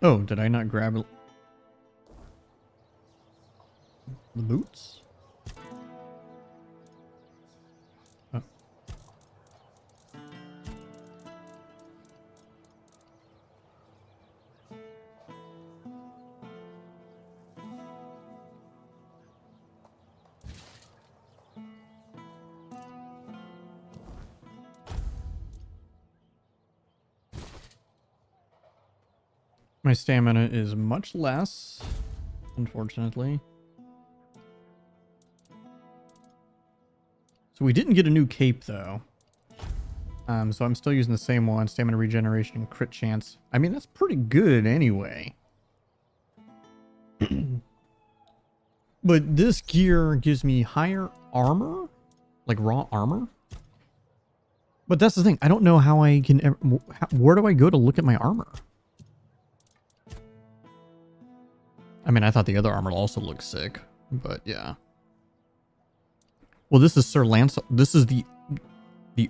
A: Oh, did I not grab the boots? Oh. My stamina is much less, unfortunately. So we didn't get a new cape, though. So I'm still using the same one. Stamina regeneration, crit chance. I mean, that's pretty good anyway. But this gear gives me higher armor? Like raw armor? But that's the thing. I don't know how I can... Where do I go to look at my armor? I mean, I thought the other armor also looked sick, but yeah. Well, this is Sir Lancelot. This is the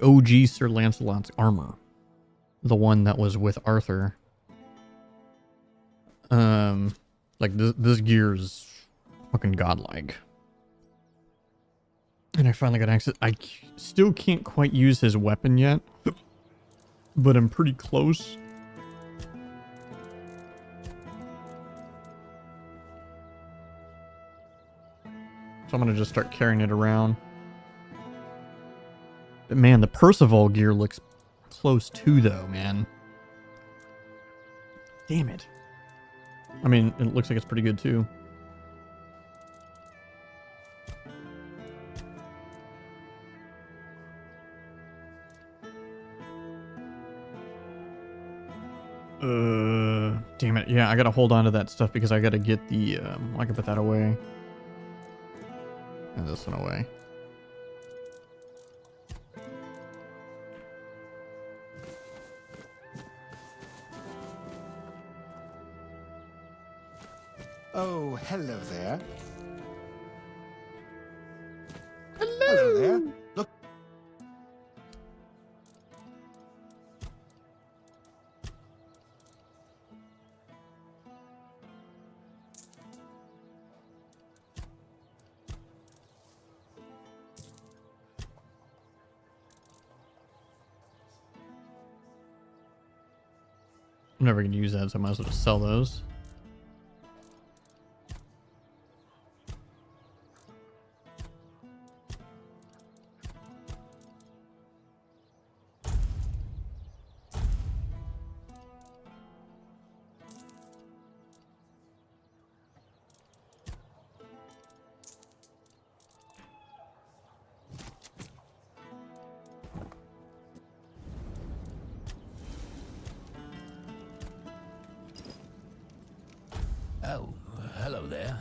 A: OG Sir Lancelot's armor, the one that was with Arthur. Like this gear is fucking godlike. And I finally got access. I still can't quite use his weapon yet, but I'm pretty close. So I'm going to just start carrying it around. But man, the Percival gear looks close too, though, man. Damn it. I mean, it looks like it's pretty good, too. Damn it. Yeah, I got to hold on to that stuff because I got to get the, I can put that away. And this one away.
B: Oh, hello there. Hello there. Look.
A: I'm never gonna use that, so I might as well just sell those.
C: Oh, hello there.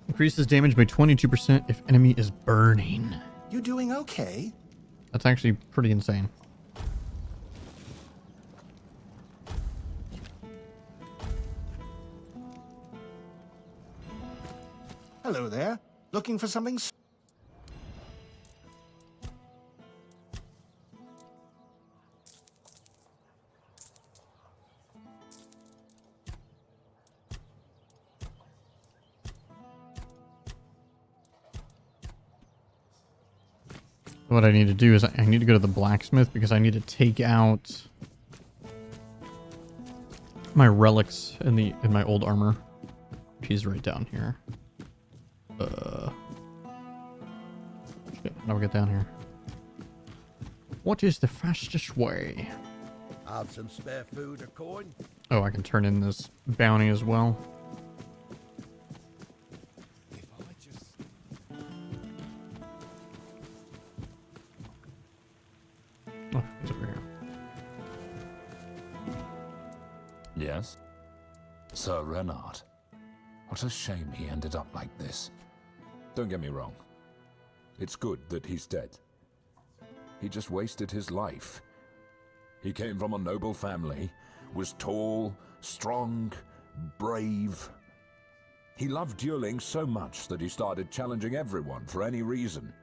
A: Increases damage by 22% if enemy is burning.
B: You doing okay?
A: That's actually pretty insane.
B: Hello there. Looking for something?
A: What I need to do is I need to go to the blacksmith because I need to take out my relics in my old armor. She's right down here. Shit, how do we get down here? What is the fastest way?
H: Have some spare food or coin?
A: Oh, I can turn in this bounty as well. Oh, he's over here.
J: Yes? Sir Renard. What a shame he ended up like this. Don't get me wrong. It's good that he's dead. He just wasted his life. He came from a noble family, was tall, strong, brave. He loved dueling so much that he started challenging everyone for any reason,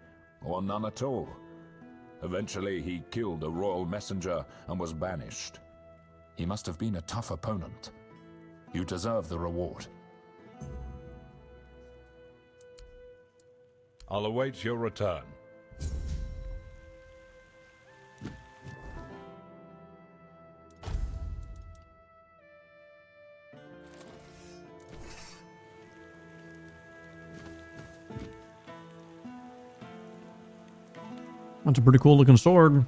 J: or none at all. Eventually, he killed a royal messenger and was banished. He must have been a tough opponent. You deserve the reward.
I: I'll await your return.
A: That's a pretty cool looking sword.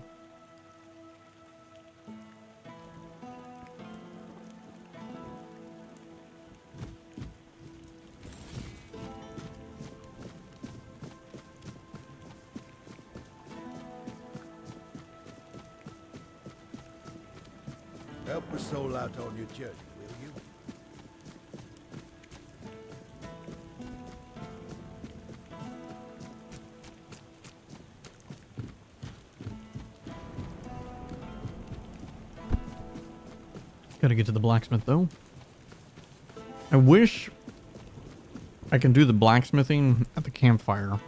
H: Help a soul out on your journey, will you?
A: Gotta get to the blacksmith though. I wish I can do the blacksmithing at the campfire.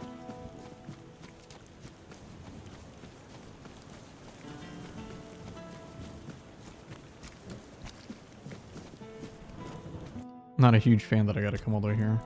A: Not a huge fan that I gotta come all the way here.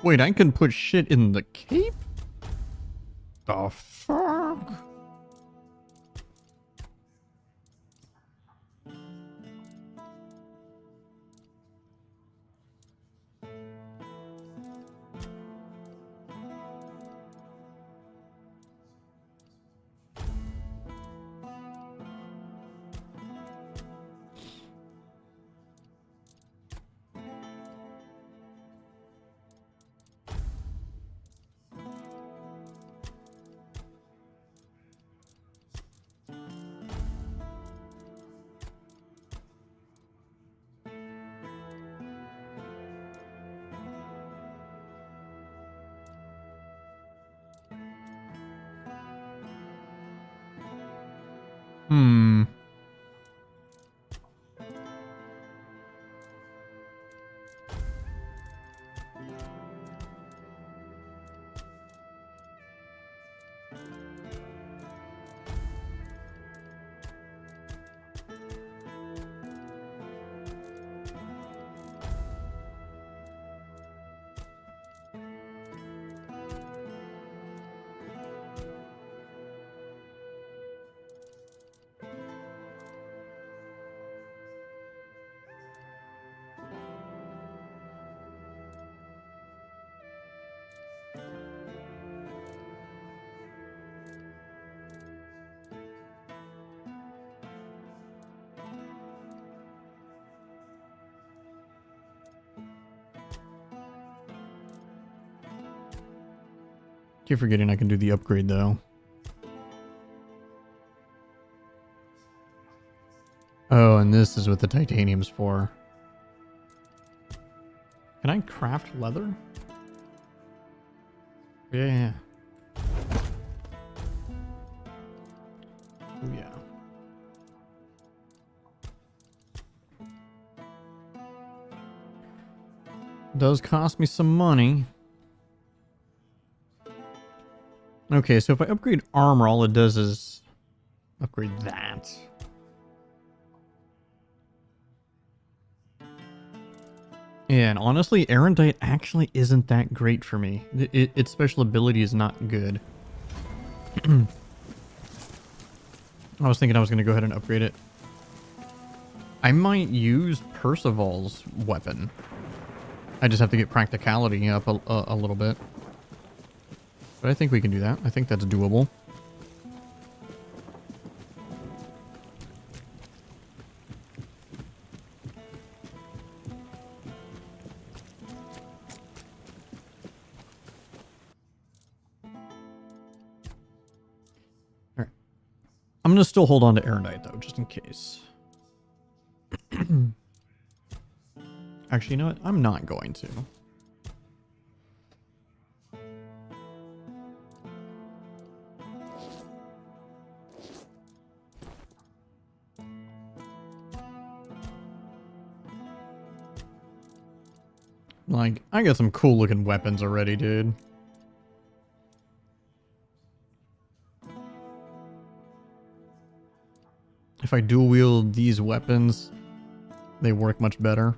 A: Wait, I can put shit in the cape? The fuck? Hmm. Keep forgetting I can do the upgrade though. Oh, and this is what the titanium's for. Can I craft leather? Yeah. Oh, yeah. Does cost me some money. Okay, so if I upgrade armor, all it does is upgrade that. Yeah, and honestly, Erendite actually isn't that great for me. Its special ability is not good. I was thinking I was going to go ahead and upgrade it. I might use Percival's weapon. I just have to get practicality up a little bit. But I think we can do that. I think that's doable. Alright. I'm going to still hold on to Erendite, though, just in case. Actually, you know what? I'm not going to. Like, I got some cool looking weapons already, dude. If I dual wield these weapons, they work much better.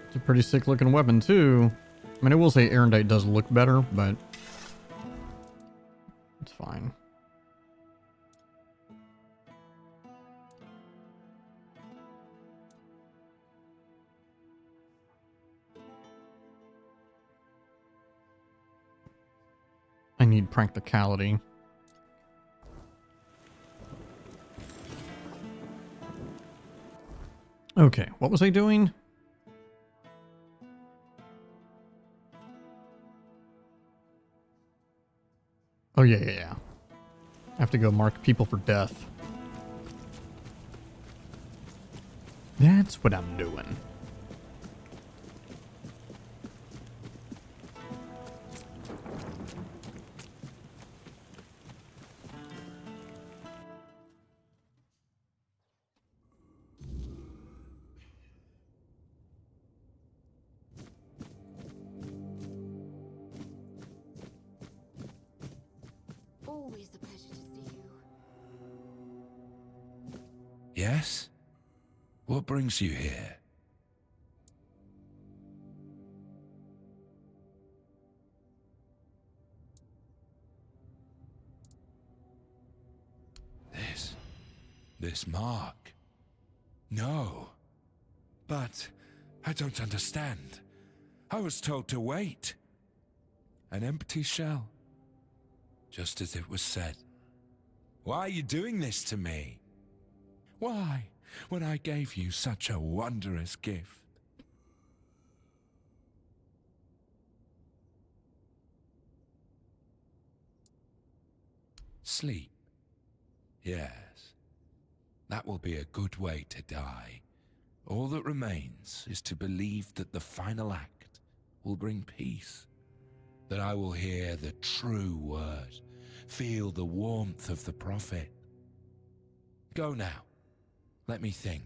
A: It's a pretty sick looking weapon too. I mean, I will say Erendite does look better, but it's fine. I need practicality. Okay, what was I doing? Oh, yeah. I have to go mark people for death. That's what I'm doing.
E: Always a pleasure to see you.
M: Yes? What brings you here?
I: This mark? No. But I don't understand. I was told to wait. An empty shell. Just as it was said. Why are you doing this to me? Why, when I gave you such a wondrous gift? Sleep. Yes. That will be a good way to die. All that remains is to believe that the final act will bring peace. That I will hear the true word, feel the warmth of the prophet. Go now. Let me think.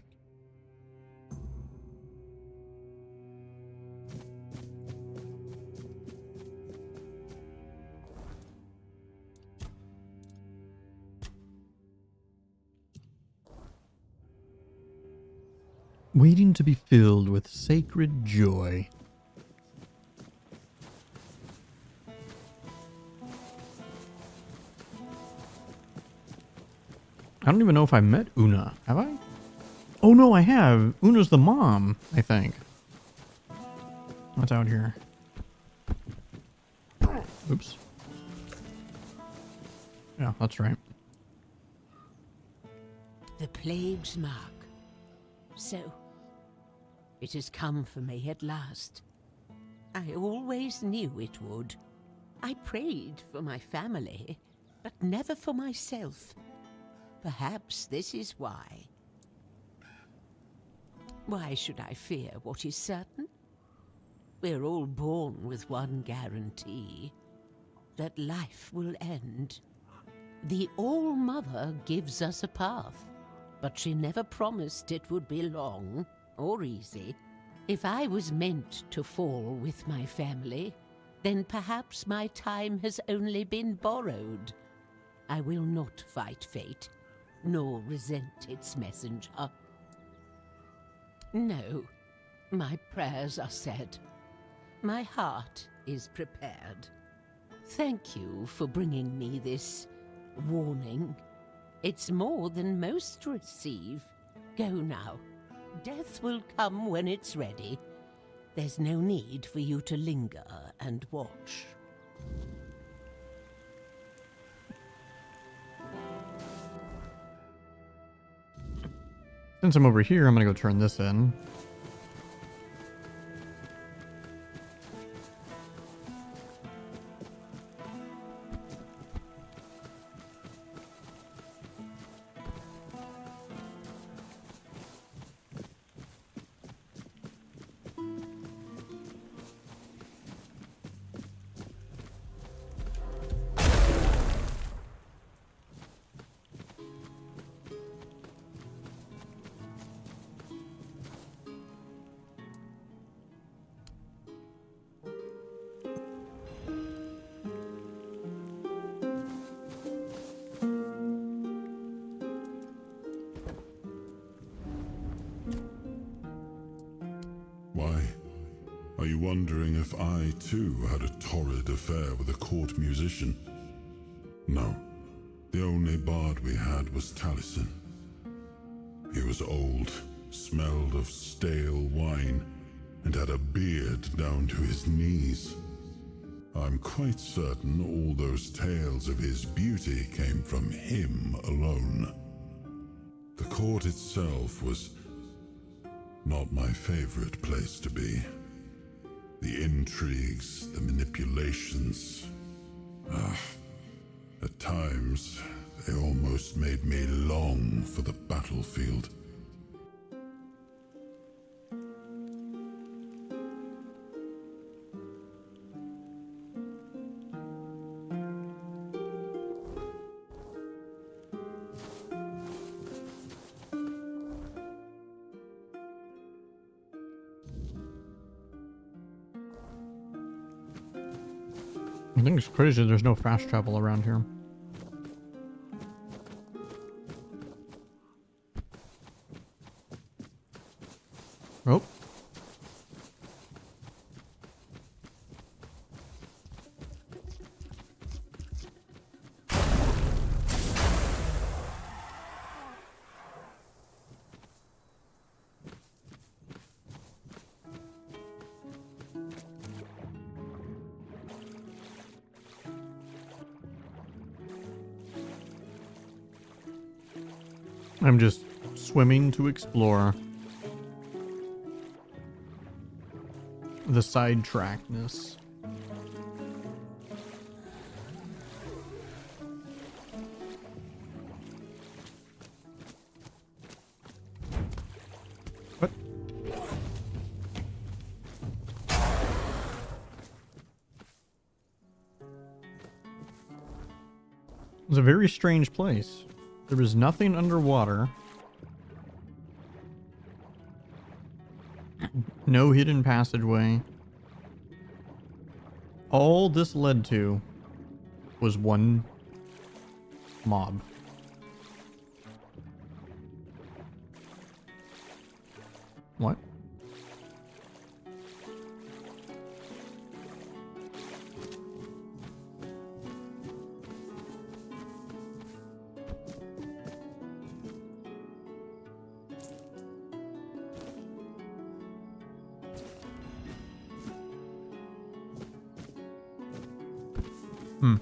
A: Waiting to be filled with sacred joy. I don't even know if I met Una. Have I? Oh no, I have. Una's the mom, I think. What's out here? Oops. Yeah, that's right.
L: The plague's mark. So, it has come for me at last. I always knew it would. I prayed for my family, but never for myself. Perhaps this is why. Why should I fear what is certain? We're all born with one guarantee, that life will end. The All-Mother gives us a path, but she never promised it would be long or easy. If I was meant to fall with my family, then perhaps my time has only been borrowed. I will not fight fate, nor resent its messenger. No, my prayers are said. My heart is prepared. Thank you for bringing me this warning. It's more than most receive. Go now. Death will come when it's ready. There's no need for you to linger and watch.
A: Since I'm over here, I'm gonna go turn this in.
M: Why? Are you wondering if I, too, had a torrid affair with a court musician? No. The only bard we had was Taliesin. He was old, smelled of stale wine, and had a beard down to his knees. I'm quite certain all those tales of his beauty came from him alone. The court itself was not my favorite place to be. The intrigues, the manipulations. At times, they almost made me long for the battlefield.
A: I think it's crazy there's no fast travel around here. Oh. I'm just swimming to explore the sidetrackedness. What? It was a very strange place. There was nothing underwater. No hidden passageway. All this led to was one mob. What? Hmm.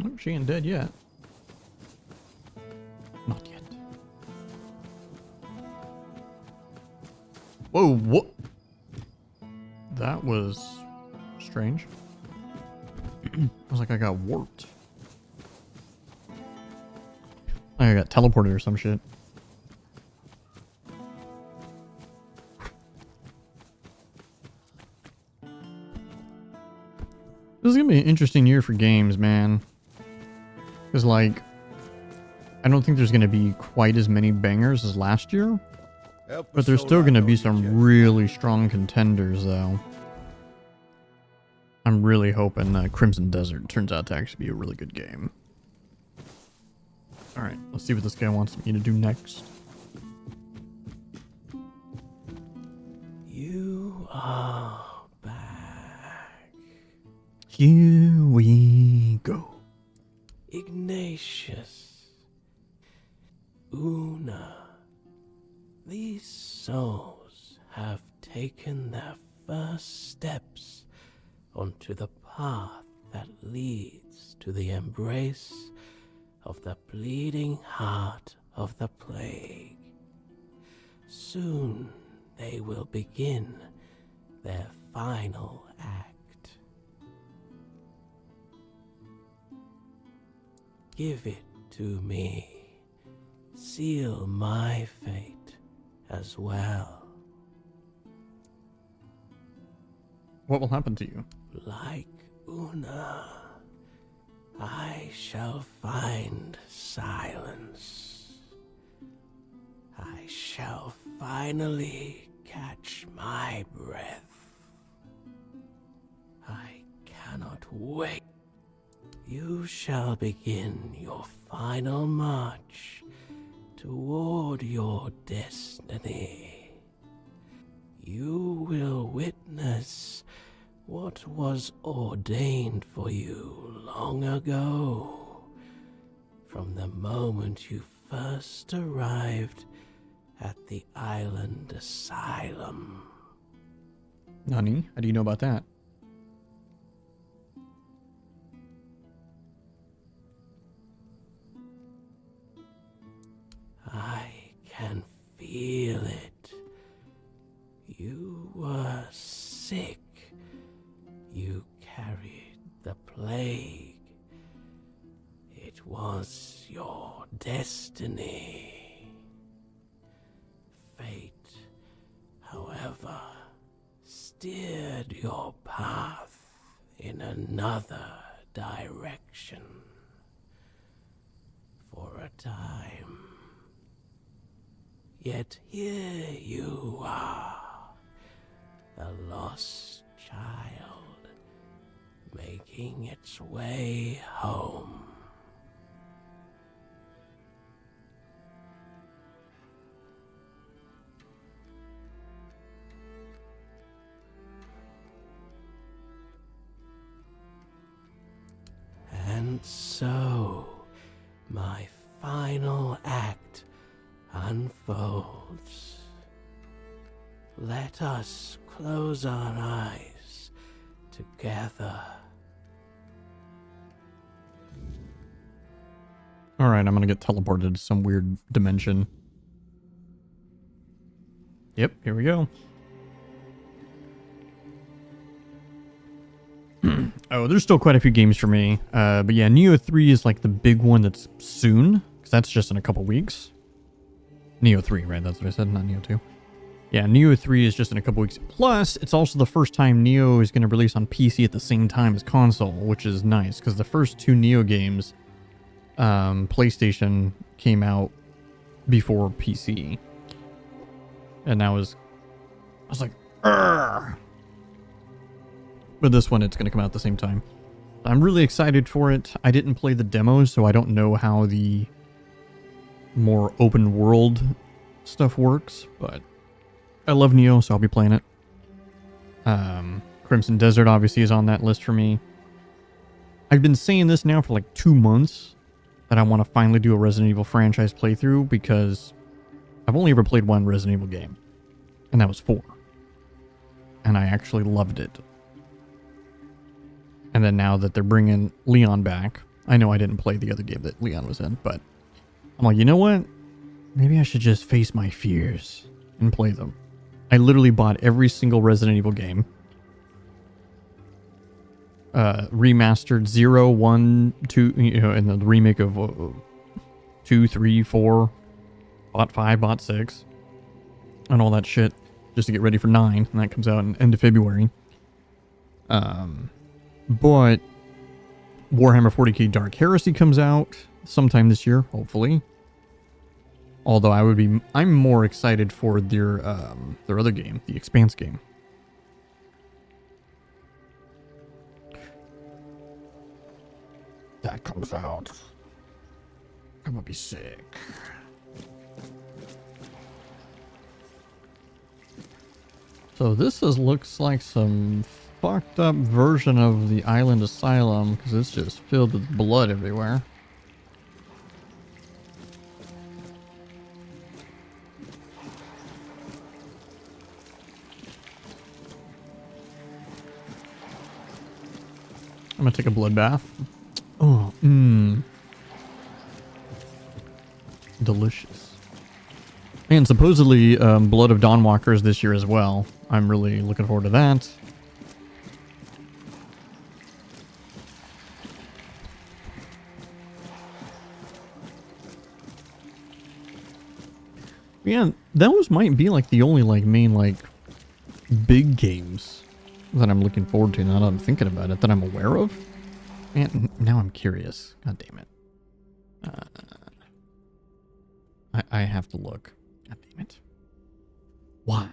A: Oh, she ain't dead yet. Not yet. Whoa, what? That was strange. I was like, I got warped. I got teleported or some shit. This is gonna be an interesting year for games, man. Because, like, I don't think there's gonna be quite as many bangers as last year. But there's still gonna be some really strong contenders, though. I'm really hoping Crimson Desert turns out to actually be a really good game. Alright, let's see what this guy wants me to do next.
N: You are back.
A: Here we go.
N: Ignatius. Una. These souls have taken their first steps onto the path that leads to the embrace of the bleeding heart of the plague. Soon they will begin their final act. Give it to me. Seal my fate as well.
A: What will happen to you?
N: Like Una, I shall find silence. I shall finally catch my breath. I cannot wait. You shall begin your final march toward your destiny. You will witness what was ordained for you long ago, from the moment you first arrived at the island asylum.
A: Nani? How do you know about that?
N: I can feel it. the plague. It was your destiny. Fate, however, steered your path in another direction. For a time. Yet here you are, the lost child, making its way home. And so, my final act unfolds. Let us close our eyes together.
A: Alright, I'm gonna get teleported to some weird dimension. Yep, here we go. Oh, there's still quite a few games for me. But yeah, Neo 3 is like the big one that's soon. Because that's just in a couple weeks. Neo 3, right? That's what I said, not Neo 2. Yeah, Neo 3 is just in a couple weeks. Plus, it's also the first time Neo is going to release on PC at the same time as console, which is nice. Because the first two Neo games, PlayStation came out before PC. And I was like, Urgh! But this one, it's going to come out at the same time. I'm really excited for it. I didn't play the demos, so I don't know how the more open world stuff works, but I love Neo, so I'll be playing it. Crimson Desert obviously is on that list for me. I've been saying this now for like 2 months that I want to finally do a Resident Evil franchise playthrough because I've only ever played one Resident Evil game, and that was 4. And I actually loved it. And then now that they're bringing Leon back, I know I didn't play the other game that Leon was in, but I'm like, you know what? Maybe I should just face my fears and play them. I literally bought every single Resident Evil game. Remastered 0, 1, 2, you know, and the remake of 2, 3, 4, bought 5, bought 6, and all that shit just to get ready for 9, and that comes out in end of February. But Warhammer 40k Dark Heresy comes out sometime this year, hopefully. Although I'm more excited for their other game, the Expanse game. That comes out. I'm gonna be sick. So this looks like some fucked up version of the Island Asylum because it's just filled with blood everywhere. I'm gonna take a blood bath. Oh, delicious. And supposedly Blood of Dawnwalkers this year as well. I'm really looking forward to that. Yeah, those might be like the only like main like big games that I'm looking forward to now that I'm thinking about it, that I'm aware of. Man, now I'm curious. God damn it. I have to look. God damn it. Why?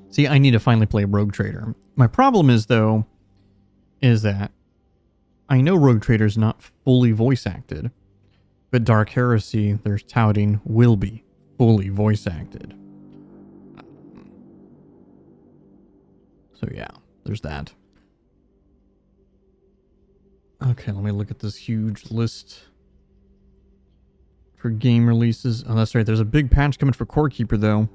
A: See, I need to finally play Rogue Trader. My problem is, though, is that I know Rogue Trader's not fully voice acted, but Dark Heresy, they're touting, will be fully voice acted. So yeah, there's that. Okay, let me look at this huge list for game releases. Oh, that's right, there's a big patch coming for Core Keeper, though.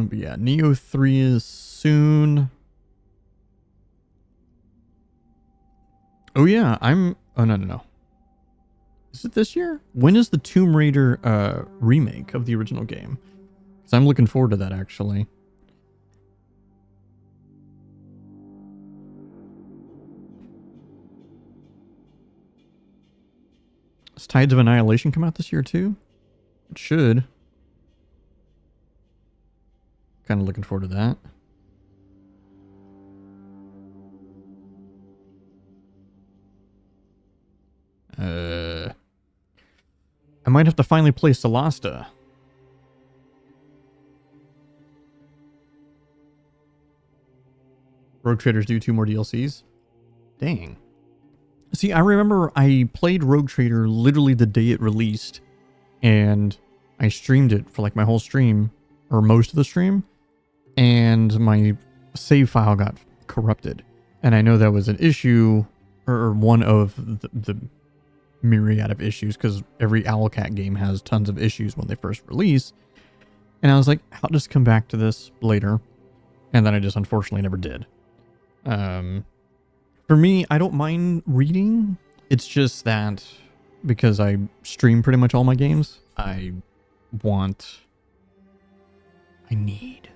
A: But yeah, Neo 3 is soon. Oh yeah, oh no. Is it this year? When is the Tomb Raider remake of the original game? Because I'm looking forward to that, actually. Does Tides of Annihilation come out this year too? It should. Kind of looking forward to that. I might have to finally play Solasta. Rogue Traders do 2 more DLCs? Dang. See, I remember I played Rogue Trader literally the day it released, and I streamed it for like my whole stream, or most of the stream, and my save file got corrupted. And I know that was an issue, or one of the myriad of issues, because every Owlcat game has tons of issues when they first release. And I was like, I'll just come back to this later. And then I just unfortunately never did. For me, I don't mind reading. It's just that because I stream pretty much all my games, I need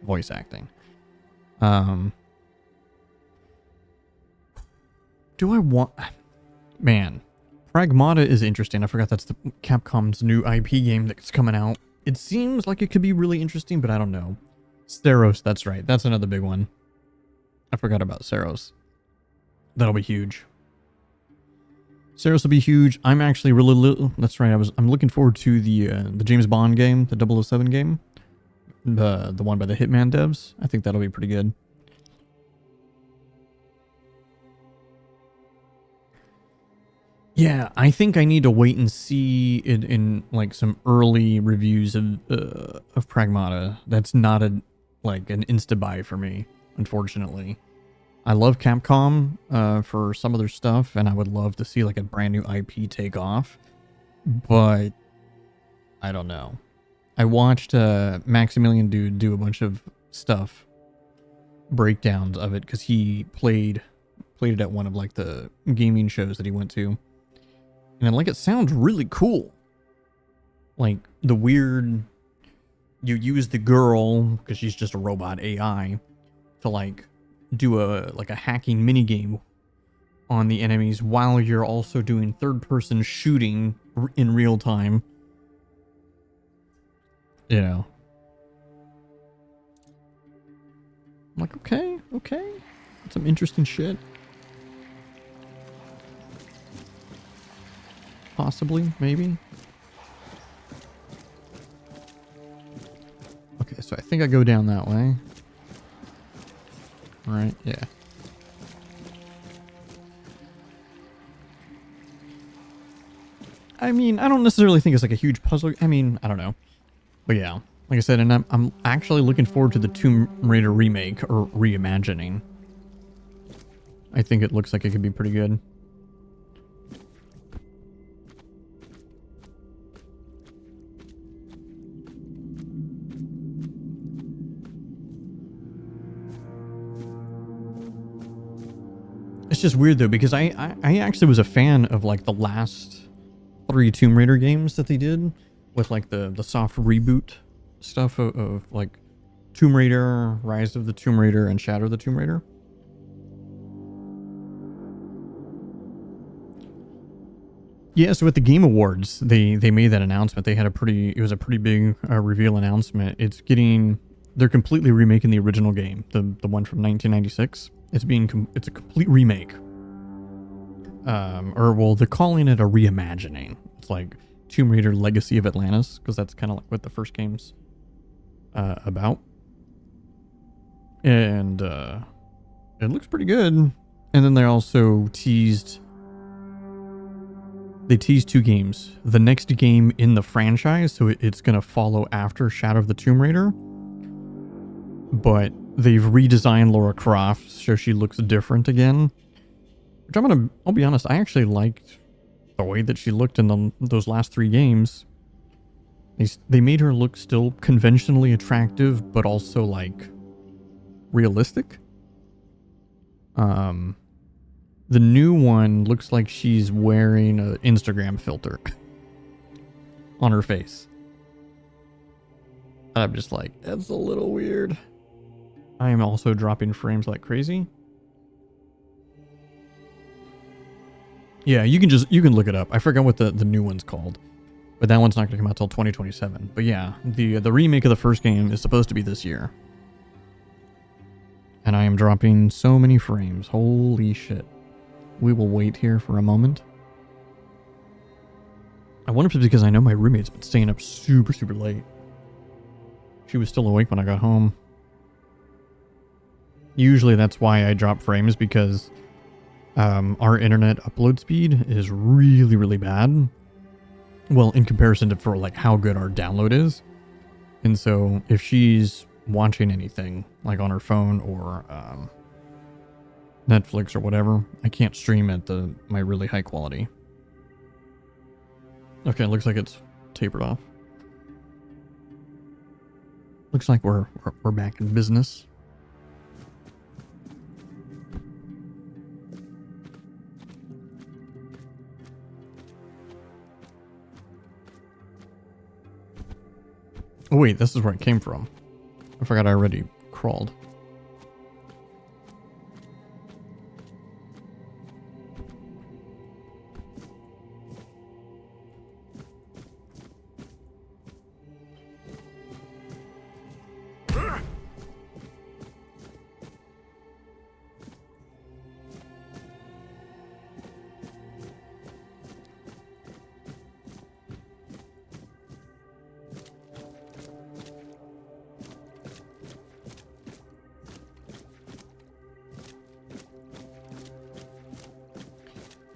A: voice acting. Do I want... Man, Pragmata is interesting. I forgot that's the Capcom's new IP game that's coming out. It seems like it could be really interesting, but I don't know. Steros, that's right. That's another big one. I forgot about Steros. That'll be huge. Steros will be huge. I'm actually really... That's right. I'm looking forward to the James Bond game, the 007 game. The one by the Hitman devs. I think that'll be pretty good. Yeah, I think I need to wait and see it in like some early reviews of Pragmata. That's not an insta buy for me, unfortunately. I love Capcom for some of their stuff, and I would love to see like a brand new IP take off, but I don't know. I watched Maximilian Dude do a bunch of stuff, breakdowns of it, because he played it at one of like the gaming shows that he went to. And like, it sounds really cool. Like the weird, you use the girl, because she's just a robot AI, to like do a hacking minigame on the enemies while you're also doing third-person shooting in real time. You know. I'm like, okay. That's some interesting shit. Possibly, maybe. Okay, so I think I go down that way. Right, yeah. I mean, I don't necessarily think it's like a huge puzzle. I mean, I don't know. But yeah, like I said, and I'm actually looking forward to the Tomb Raider remake, or reimagining. I think it looks like it could be pretty good. It's just weird though, because I actually was a fan of like the last 3 Tomb Raider games that they did with like the soft reboot stuff of like Tomb Raider, Rise of the Tomb Raider, and Shadow of the Tomb Raider. Yeah, so at the Game Awards, they made that announcement. They had it was a pretty big reveal announcement. They're completely remaking the original game, the one from 1996. It's a complete remake. They're calling it a reimagining. It's like Tomb Raider Legacy of Atlantis, because that's kind of like what the first game's about. And it looks pretty good. And then they also teased 2 games. The next game in the franchise, so it's going to follow after Shadow of the Tomb Raider. But they've redesigned Lara Croft so she looks different again. Which I'll be honest, I actually liked the way that she looked in those last 3 games. They made her look still conventionally attractive, but also like realistic. The new one looks like she's wearing an Instagram filter on her face. I'm just like, that's a little weird. I am also dropping frames like crazy. Yeah, you can look it up. I forgot what the new one's called. But that one's not going to come out till 2027. But yeah, the remake of the first game is supposed to be this year. And I am dropping so many frames. Holy shit. We will wait here for a moment. I wonder if it's because I know my roommate's been staying up super, super late. She was still awake when I got home. Usually that's why I drop frames, because our internet upload speed is really, really bad. Well, in comparison to for like how good our download is. And so if she's watching anything like on her phone or Netflix or whatever, I can't stream at my really high quality. Okay, looks like it's tapered off. Looks like we're back in business. Oh wait, this is where it came from. I forgot I already crawled.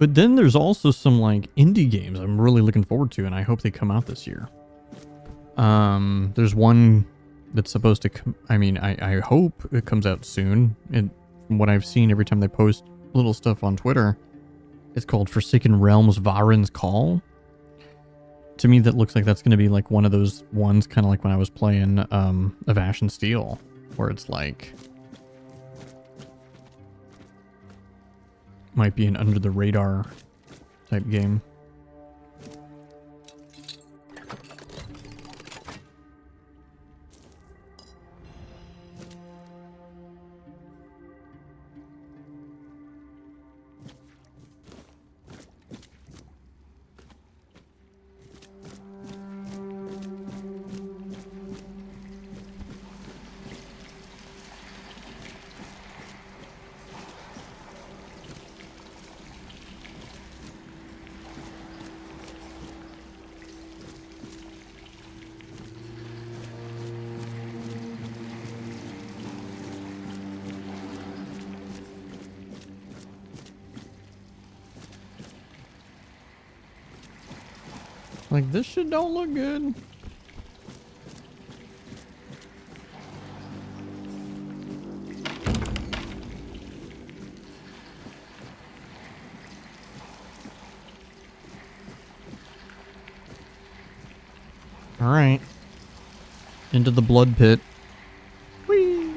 A: But then there's also some like indie games I'm really looking forward to, and I hope they come out this year. There's one that's supposed to come. I mean, I hope it comes out soon. And from what I've seen every time they post little stuff on Twitter, it's called Forsaken Realms Varen's Call. To me, that looks like that's going to be like one of those ones, kind of like when I was playing of Ash and Steel, where it's like might be an under the radar type game. Like, this shit don't look good. All right. Into the blood pit. Whee!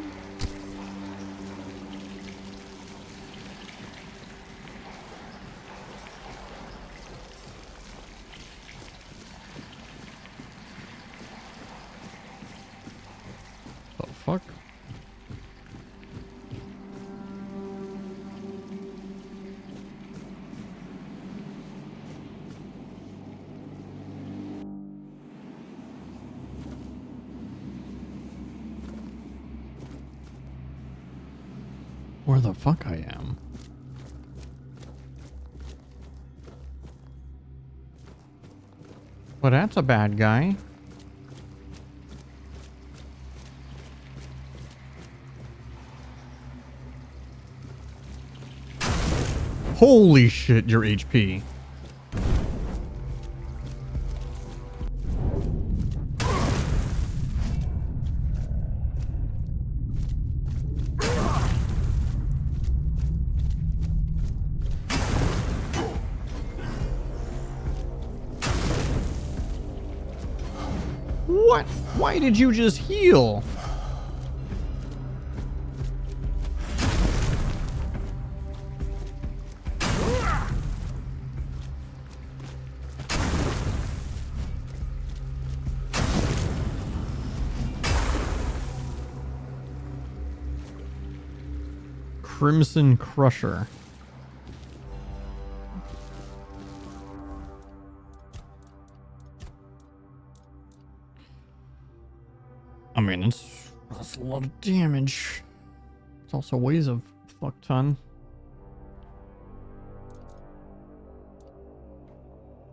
A: The fuck? Where the fuck I am? Well, that's a bad guy. Holy shit, your HP. What? Why did you just heal? Crimson Crusher. I mean, that's a lot of damage. It's also weighs a fuck ton.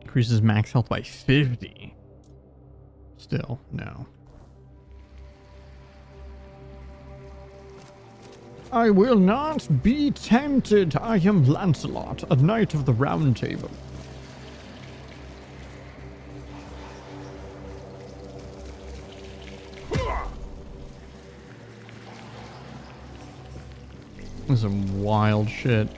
A: Increases max health by 50. Still, no. I will not be tempted. I am Lancelot, a knight of the Round Table. This is some wild shit.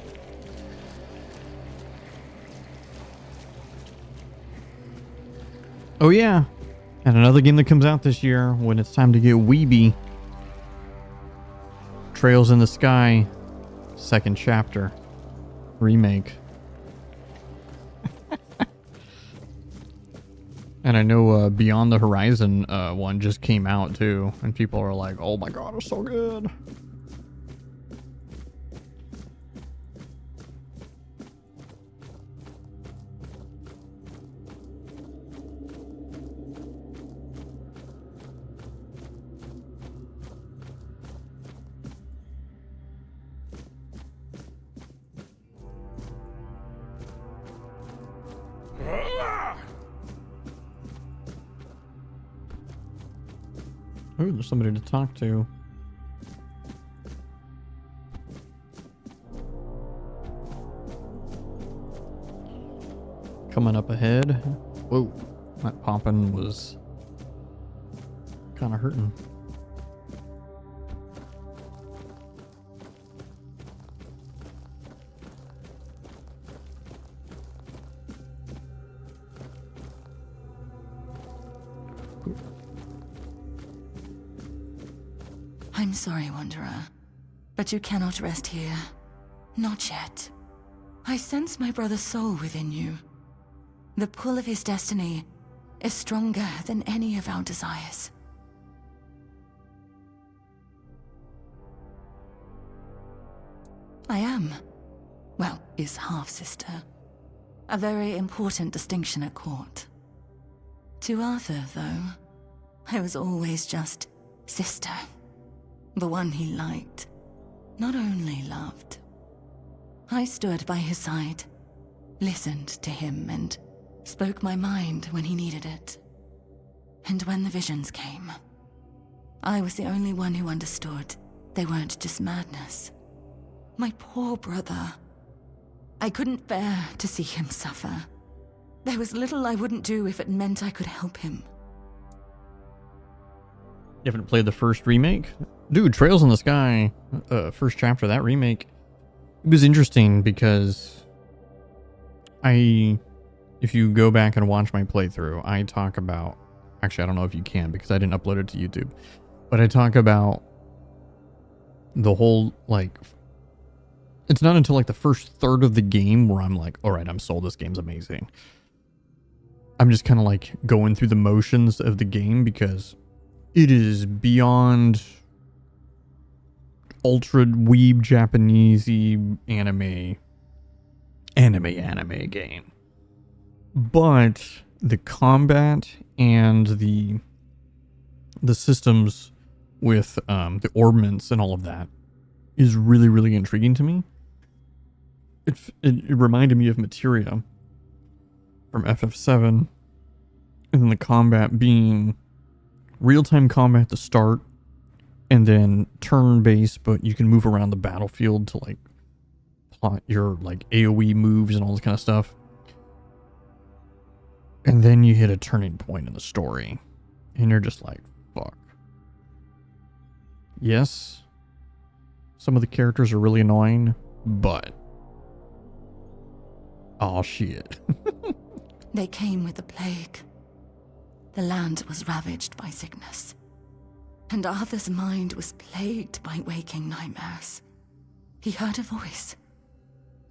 A: Oh yeah, and another game that comes out this year when it's time to get weeby. Trails in the Sky, second chapter, remake. And I know Beyond the Horizon one just came out too, and people are like, "Oh my god, it's so good." Ooh, there's somebody to talk to. Coming up ahead. Whoa, that popping was kind of hurting.
O: I'm sorry, Wanderer, but you cannot rest here. Not yet. I sense my brother's soul within you. The pull of his destiny is stronger than any of our desires. I am, well, his half-sister. A very important distinction at court. To Arthur, though, I was always just sister. The one he liked, not only loved. I stood by his side, listened to him, and spoke my mind when he needed it. And when the visions came, I was the only one who understood they weren't just madness. My poor brother. I couldn't bear to see him suffer. There was little I wouldn't do if it meant I could help him.
A: You haven't played the first remake? Dude, Trails in the Sky, first chapter, that remake, it was interesting because if you go back and watch my playthrough, I talk about, actually I don't know if you can because I didn't upload it to YouTube, but I talk about the whole, like, it's not until like the first third of the game where I'm like, alright, I'm sold, this game's amazing. I'm just kind of like going through the motions of the game because it is beyond ultra weeb Japanesey anime game. But the combat and the systems with the ordnance and all of that is really, really intriguing to me. It reminded me of Materia from FF7, and then the combat being real-time combat at the start, and then turn-based, but you can move around the battlefield to like plot your like AoE moves and all this kind of stuff. And then you hit a turning point in the story, and you're just like, fuck. Yes, some of the characters are really annoying, but oh shit.
O: They came with the plague. The land was ravaged by sickness. And Arthur's mind was plagued by waking nightmares. He heard a voice,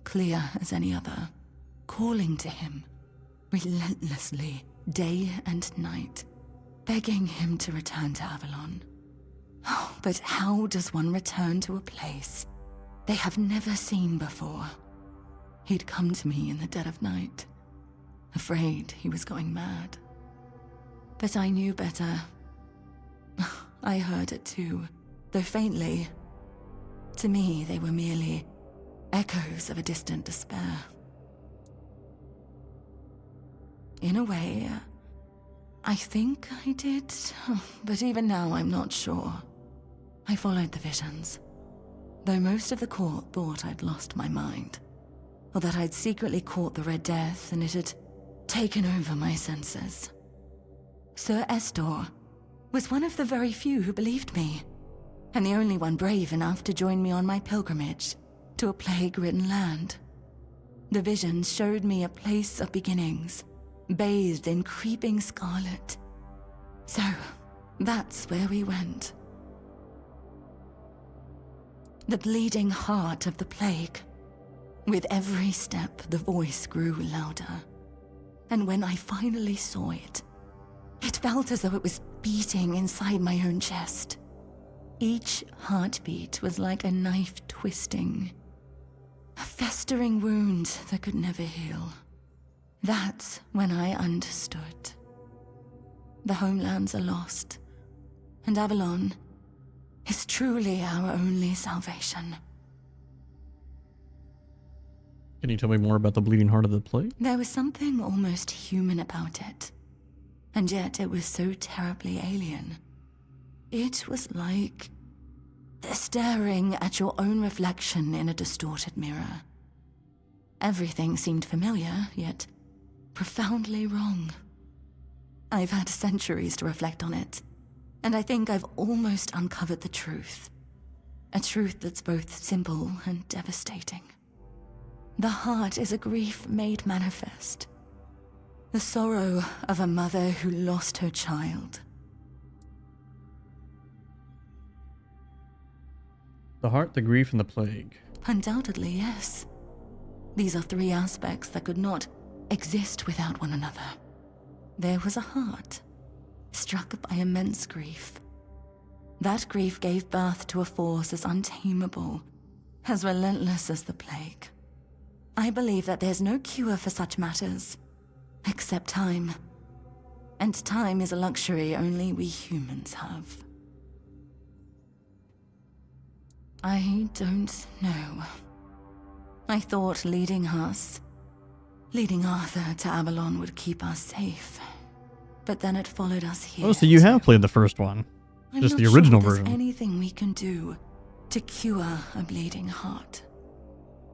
O: clear as any other, calling to him, relentlessly, day and night, begging him to return to Avalon. Oh, but how does one return to a place they have never seen before. He'd come to me in the dead of night, afraid he was going mad. But I knew better. I heard it too, though faintly. To me, they were merely echoes of a distant despair. In a way, I think I did, but even now I'm not sure. I followed the visions, though most of the court thought I'd lost my mind, or that I'd secretly caught the Red Death and it had taken over my senses. Sir Estor was one of the very few who believed me, and the only one brave enough to join me on my pilgrimage to a plague-ridden land. The visions showed me a place of beginnings, bathed in creeping scarlet. So, that's where we went. The bleeding heart of the plague. With every step, the voice grew louder. And when I finally saw it, it felt as though it was beating inside my own chest. Each heartbeat was like a knife twisting, a festering wound that could never heal. That's when I understood. The homelands are lost, and Avalon is truly our only salvation.
A: Can you tell me more about the bleeding heart of the plague?
O: There was something almost human about it, and yet it was so terribly alien. It was like staring at your own reflection in a distorted mirror. Everything seemed familiar, yet profoundly wrong. I've had centuries to reflect on it, and I think I've almost uncovered the truth. A truth that's both simple and devastating. The heart is a grief made manifest. The sorrow of a mother who lost her child.
A: The heart, the grief, and the plague.
O: Undoubtedly, yes. These are three aspects that could not exist without one another. There was a heart, struck by immense grief. That grief gave birth to a force as untamable, as relentless as the plague. I believe that there's no cure for such matters, except time. And time is a luxury only we humans have. I don't know. I thought leading Arthur to Avalon would keep us safe. But then it followed us here.
A: Oh, so you have played the first one. Just the original version.
O: There's anything we can do to cure a bleeding heart.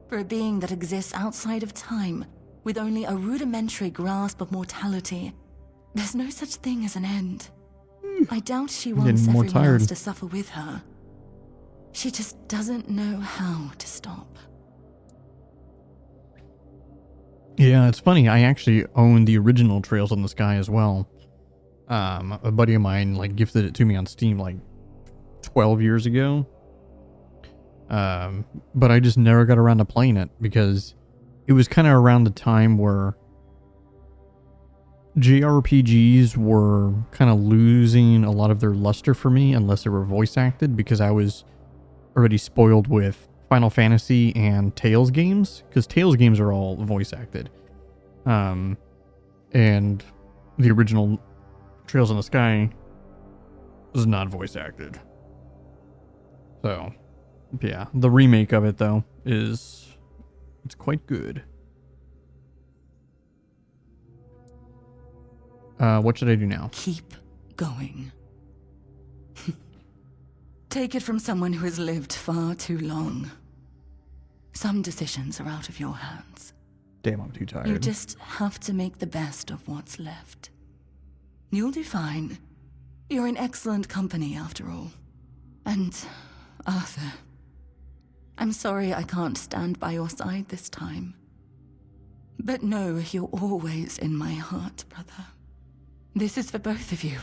O: For a being that exists outside of time, with only a rudimentary grasp of mortality, there's no such thing as an end. I doubt she wants everyone else to suffer with her. She just doesn't know how to stop.
A: Yeah, it's funny. I actually own the original Trails in the Sky as well. A buddy of mine gifted it to me on Steam 12 years ago. But I just never got around to playing it because it was kind of around the time where JRPGs were kind of losing a lot of their luster for me unless they were voice acted, because I was already spoiled with Final Fantasy and Tales games, because Tales games are all voice acted. And the original Trails in the Sky was not voice acted. So, yeah, the remake of it though it's quite good. What should I do now?
O: Keep going. Take it from someone who has lived far too long. Some decisions are out of your hands.
A: Damn, I'm too tired.
O: You just have to make the best of what's left. You'll do fine. You're in excellent company, after all. And, Arthur, I'm sorry I can't stand by your side this time. But know you're always in my heart, brother. This is for both of you.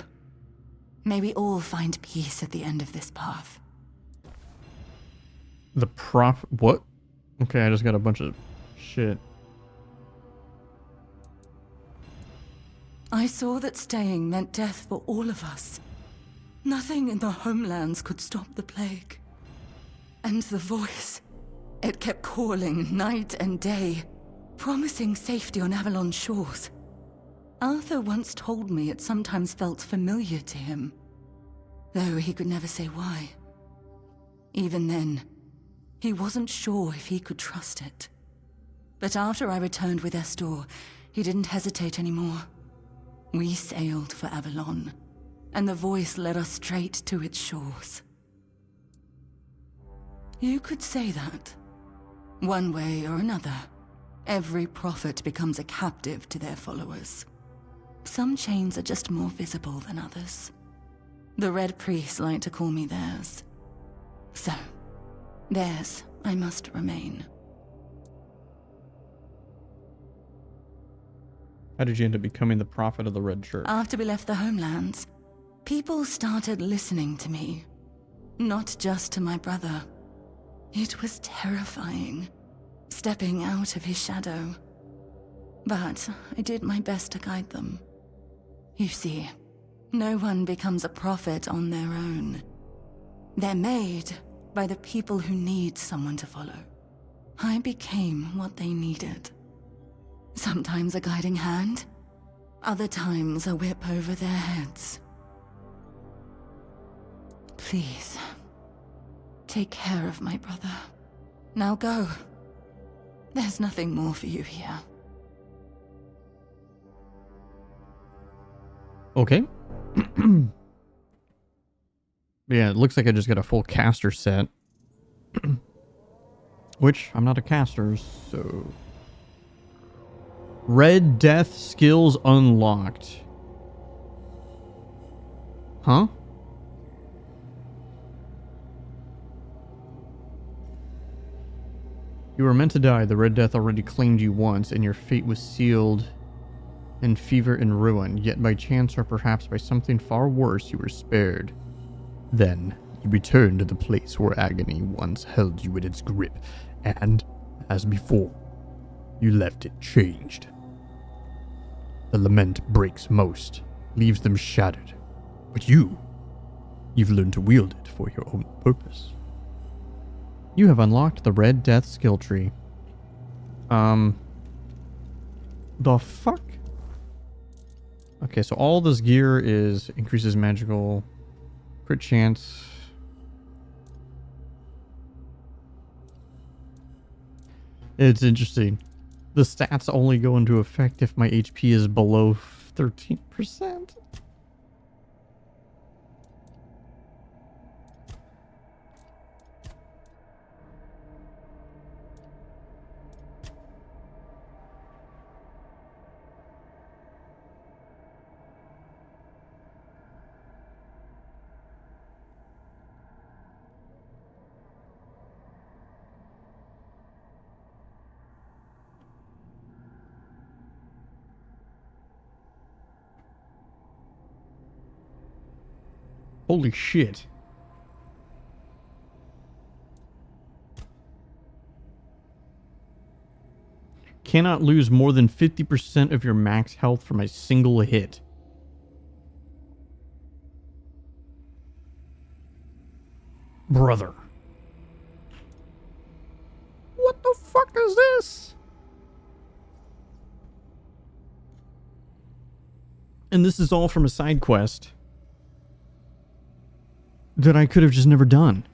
O: May we all find peace at the end of this path.
A: What? Okay, I just got a bunch of shit.
O: I saw that staying meant death for all of us. Nothing in the homelands could stop the plague. And the voice, It kept calling night and day, promising safety on Avalon's shores. Arthur once told me it sometimes felt familiar to him, though he could never say why. Even then, he wasn't sure if he could trust it. But after I returned with Estor, he didn't hesitate anymore. We sailed for Avalon, and the voice led us straight to its shores. You could say that. One way or another, every prophet becomes a captive to their followers. Some chains are just more visible than others. The Red Priests like to call me theirs. So, theirs I must remain.
A: How did you end up becoming the prophet of the Red Church?
O: After we left the homelands, people started listening to me. Not just to my brother. It was terrifying, stepping out of his shadow. But I did my best to guide them. You see, no one becomes a prophet on their own. They're made by the people who need someone to follow. I became what they needed. Sometimes a guiding hand, other times a whip over their heads. Please, take care of my brother. Now go. There's nothing more for you here.
A: Okay. Yeah, it looks like I just got a full caster set. Which, I'm not a caster, so... Red Death skills unlocked. Huh? You were meant to die. The Red Death already claimed you once, and your fate was sealed in fever and ruin. Yet by chance, or perhaps by something far worse, you were spared. Then, you returned to the place where agony once held you in its grip, and, as before, you left it changed. The lament breaks most, leaves them shattered. But you've learned to wield it for your own purpose. You have unlocked the Red Death skill tree. The fuck? Okay, so all this gear is increases magical crit chance. It's interesting. The stats only go into effect if my HP is below 13%. Holy shit. Cannot lose more than 50% of your max health from a single hit. Brother. What the fuck is this? And this is all from a side quest that I could have just never done.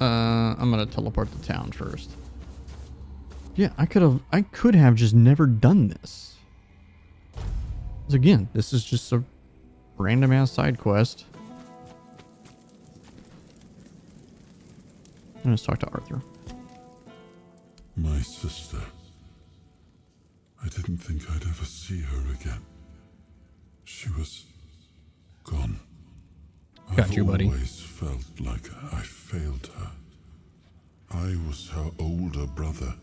A: I'm gonna teleport to town first. Yeah, I could have just never done this. 'Cause again, this is just a random ass side quest. Let's talk to Arthur.
M: My sister. I didn't think I'd ever see her again. She was gone.
A: Got you, buddy.
M: I've always felt like I failed her. I was her older brother,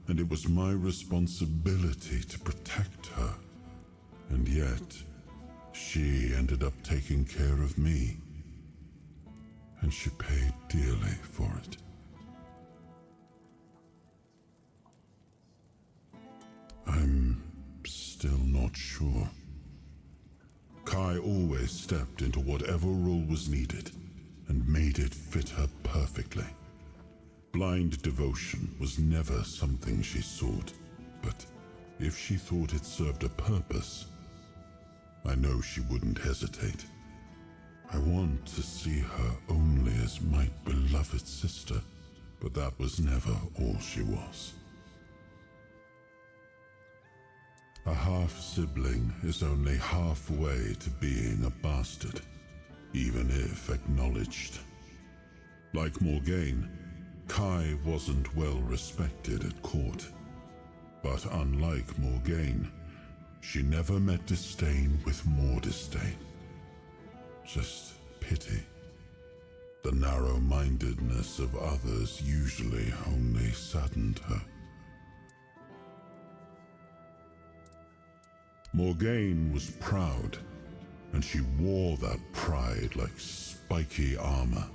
M: and it was my responsibility to protect her. And yet, she ended up taking care of me. And she paid dearly for it. I'm still not sure. Kai always stepped into whatever role was needed and made it fit her perfectly. Blind devotion was never something she sought, but if she thought it served a purpose, I know she wouldn't hesitate. I want to see her only as my beloved sister, but that was never all she was. A half-sibling is only halfway to being a bastard, even if acknowledged. Like Morgaine, Kai wasn't well respected at court. But unlike Morgaine, she never met disdain with more disdain. Just pity. The narrow-mindedness of others usually only saddened her. Morgaine was proud, and she wore that pride like spiky armor.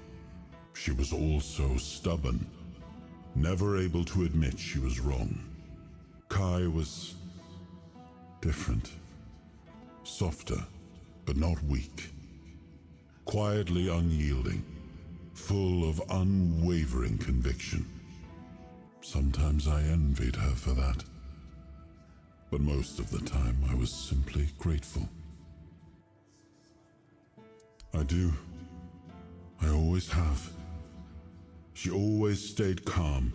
M: She was also stubborn, never able to admit she was wrong. Kai was different. Softer, but not weak. Quietly unyielding, full of unwavering conviction. Sometimes I envied her for that. But most of the time I was simply grateful. I do. I always have. She always stayed calm,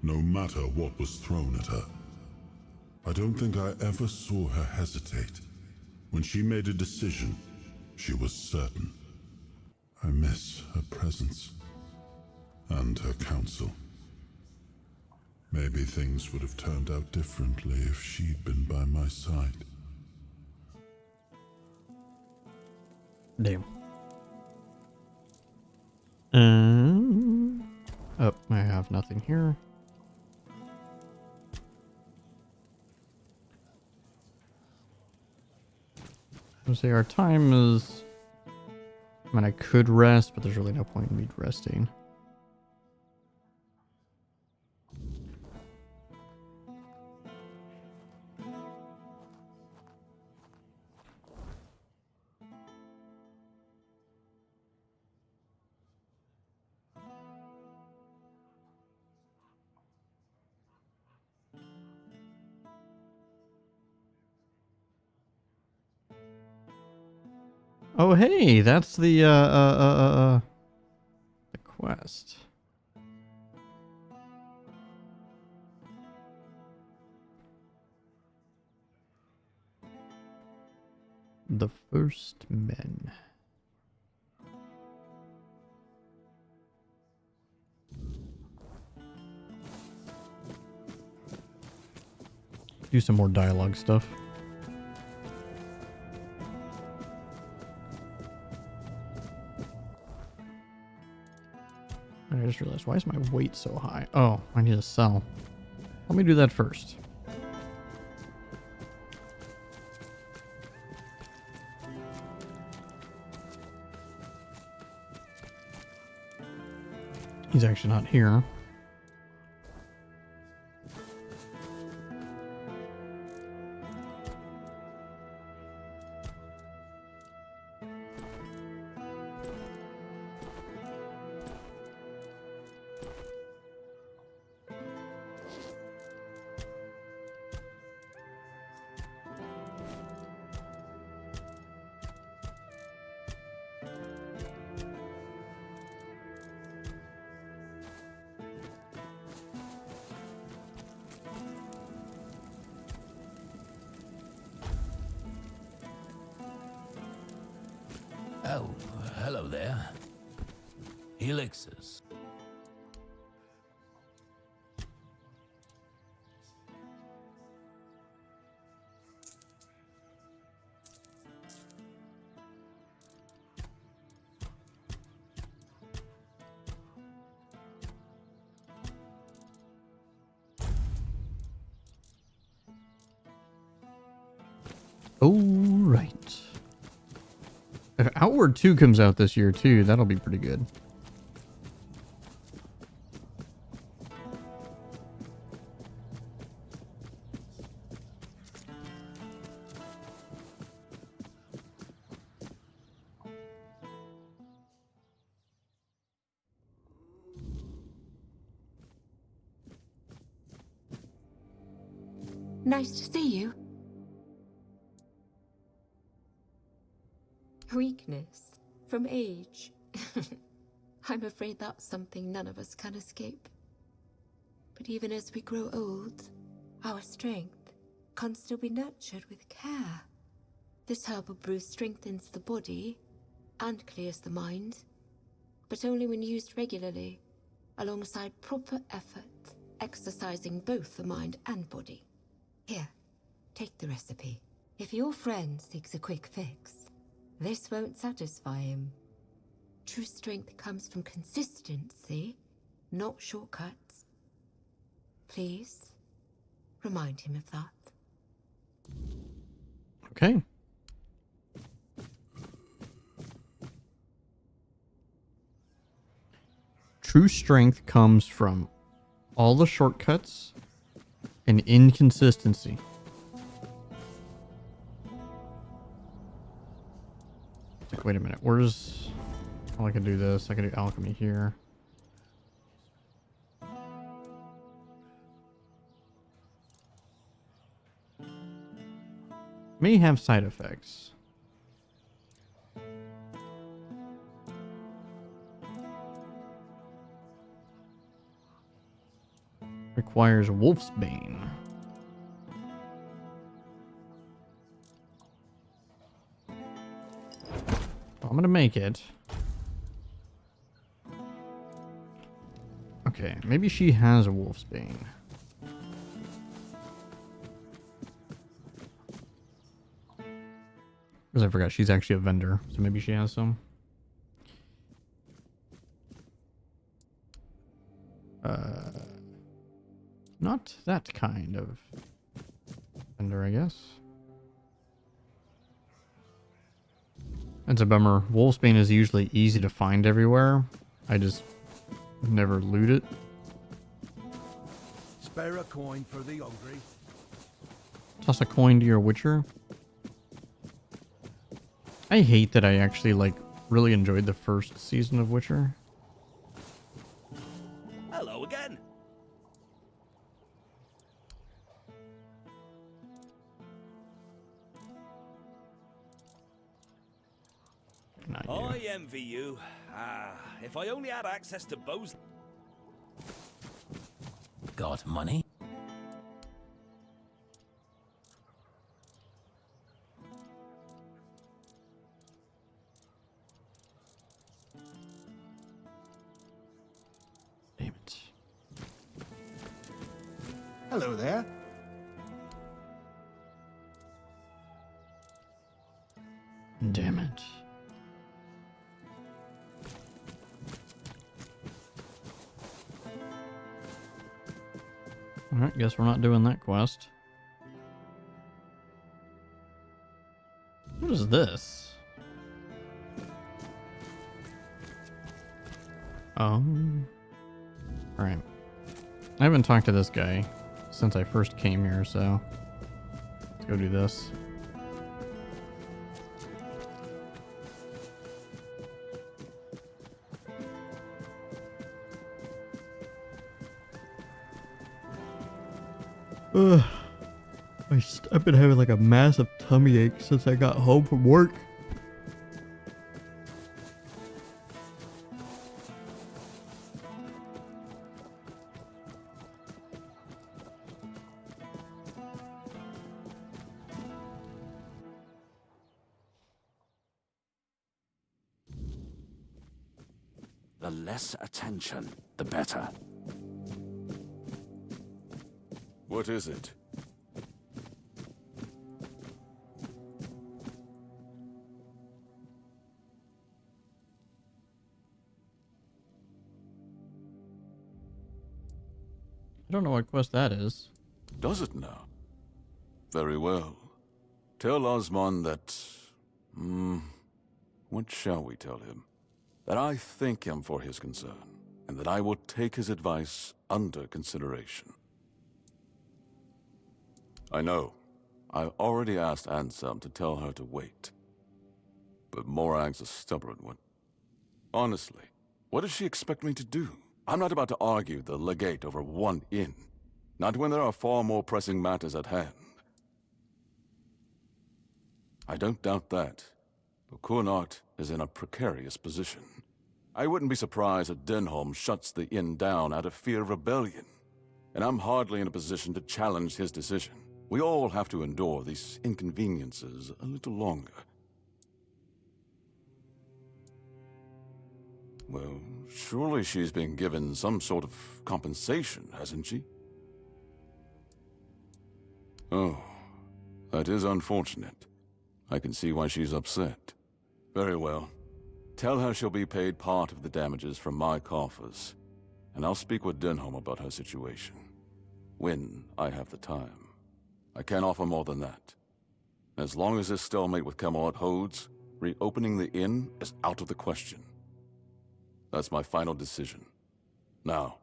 M: no matter what was thrown at her. I don't think I ever saw her hesitate. When she made a decision, she was certain. I miss her presence and her counsel. Maybe things would have turned out differently if she'd been by my side.
A: Damn. Oh, I have nothing here. I'll say our time is... I mean, I could rest, but there's really no point in me resting. Oh, hey, that's the quest. The First Men. Do some more dialogue stuff. I just realized, why is my weight so high? Oh, I need to sell. Let me do that first. He's actually not here.
C: Oh, hello there. Elixirs.
A: Oh, right. If Outward 2 comes out this year too, that'll be pretty good.
P: Nice to see you. Weakness from age. I'm afraid that's something none of us can escape. But even as we grow old, our strength can still be nurtured with care. This herbal brew strengthens the body and clears the mind, but only when used regularly, alongside proper effort, exercising both the mind and body. Here, take the recipe. If your friend seeks a quick fix, this won't satisfy him. True strength comes from consistency, not shortcuts. Please, remind him of that.
A: Okay. True strength comes from all the shortcuts and inconsistency. Like, wait a minute. Where's... Oh, I can do this. I can do alchemy here. May have side effects. Requires Wolf's Bane. I'm gonna make it. Okay, maybe she has a Wolf's Bane. Because I forgot she's actually a vendor, so maybe she has some. Not that kind of vendor, I guess. It's a bummer. Wolfsbane is usually easy to find everywhere. I just never loot it.
H: Spare a coin for the hungry.
A: Toss a coin to your Witcher. I hate that I actually, like, really enjoyed the first season of Witcher.
D: Hello again. I envy you. If I only had access to bows.
C: Got money?
A: Damn it.
B: Hello there.
A: Damn it. Alright, guess we're not doing that quest. What is this? Alright. I haven't talked to this guy since I first came here, so let's go do this. I've been having like a massive tummy ache since I got home from work.
D: The less attention, the better.
Q: What is it?
A: I don't know what quest that is.
Q: Does it now? Very well. Tell Osmond that... what shall we tell him? That I thank him for his concern, and that I will take his advice under consideration. I know. I already asked Anselm to tell her to wait. But Morag's a stubborn one. Honestly, what does she expect me to do? I'm not about to argue the legate over one inn. Not when there are far more pressing matters at hand. I don't doubt that, but Kunart is in a precarious position. I wouldn't be surprised if Denholm shuts the inn down out of fear of rebellion, and I'm hardly in a position to challenge his decision. We all have to endure these inconveniences a little longer. Well, surely she's been given some sort of compensation, hasn't she? Oh, that is unfortunate. I can see why she's upset. Very well. Tell her she'll be paid part of the damages from my coffers, and I'll speak with Denholm about her situation. When I have the time. I can't offer more than that. As long as this stalemate with Camelot holds, reopening the inn is out of the question. That's my final decision. Now,